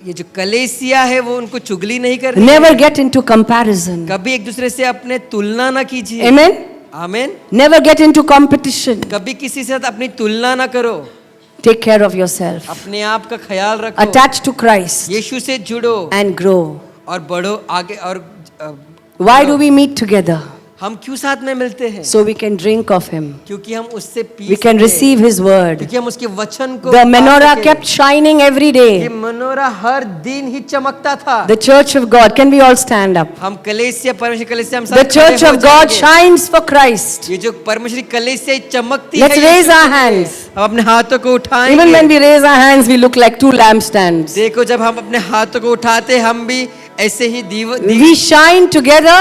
ये जो कलेसिया है वो उनको चुगली नहीं करनी Never है। get into comparison. कभी एक दूसरे से अपने तुलना ना कीजिए। Amen? आमीन। Never get into competition. कभी किसी से अपनी तुलना ना करो, Take care of yourself. अपने आप का ख्याल रखो, Attach to Christ यीशु से जुड़ो and grow. और बढ़ो आगे। और Why do we meet together? हम क्यों साथ में मिलते हैं? So we can drink of Him. क्योंकि हम उससे पी We can सकें। receive His word. क्योंकि हम उसके वचन को The पा menorah सकें। kept shining every ये day. मनोरा हर दिन ही चमकता था। The church of God. Can we all stand up? हम कलेसिया परमेश्वर कलेसिया हम सब The खड़े church हो of God जाएंगे। shines for Christ. ये जो परमेश्वरी कलेसिया चमकती Let's है raise यीशु our के लिए। hands. हम अपने हाथों को उठाएंगे। Even when we raise our hands, we look like two lampstands. देखो जब हम अपने हाथों को उठाते हम भी ऐसे ही We shine together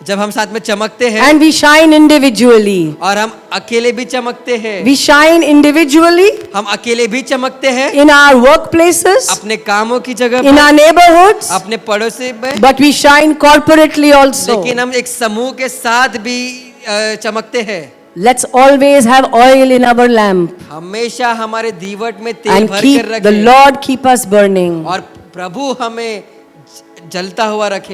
जब हम साथ में चमकते हैं and we shine individually. और हम अकेले भी चमकते हैं। We shine individually हम अकेले भी चमकते हैं in our workplaces, अपने कामों की जगह in पर, our neighborhoods, अपने पड़ोसी में, but we shine corporately also. लेकिन हम एक समूह के साथ भी चमकते हैं। Let's always have oil in our lamp हमेशा हमारे दीवट में तेल and भर keep कर the रखें Lord keep us burning. और प्रभु हमें जलता हुआ रखे।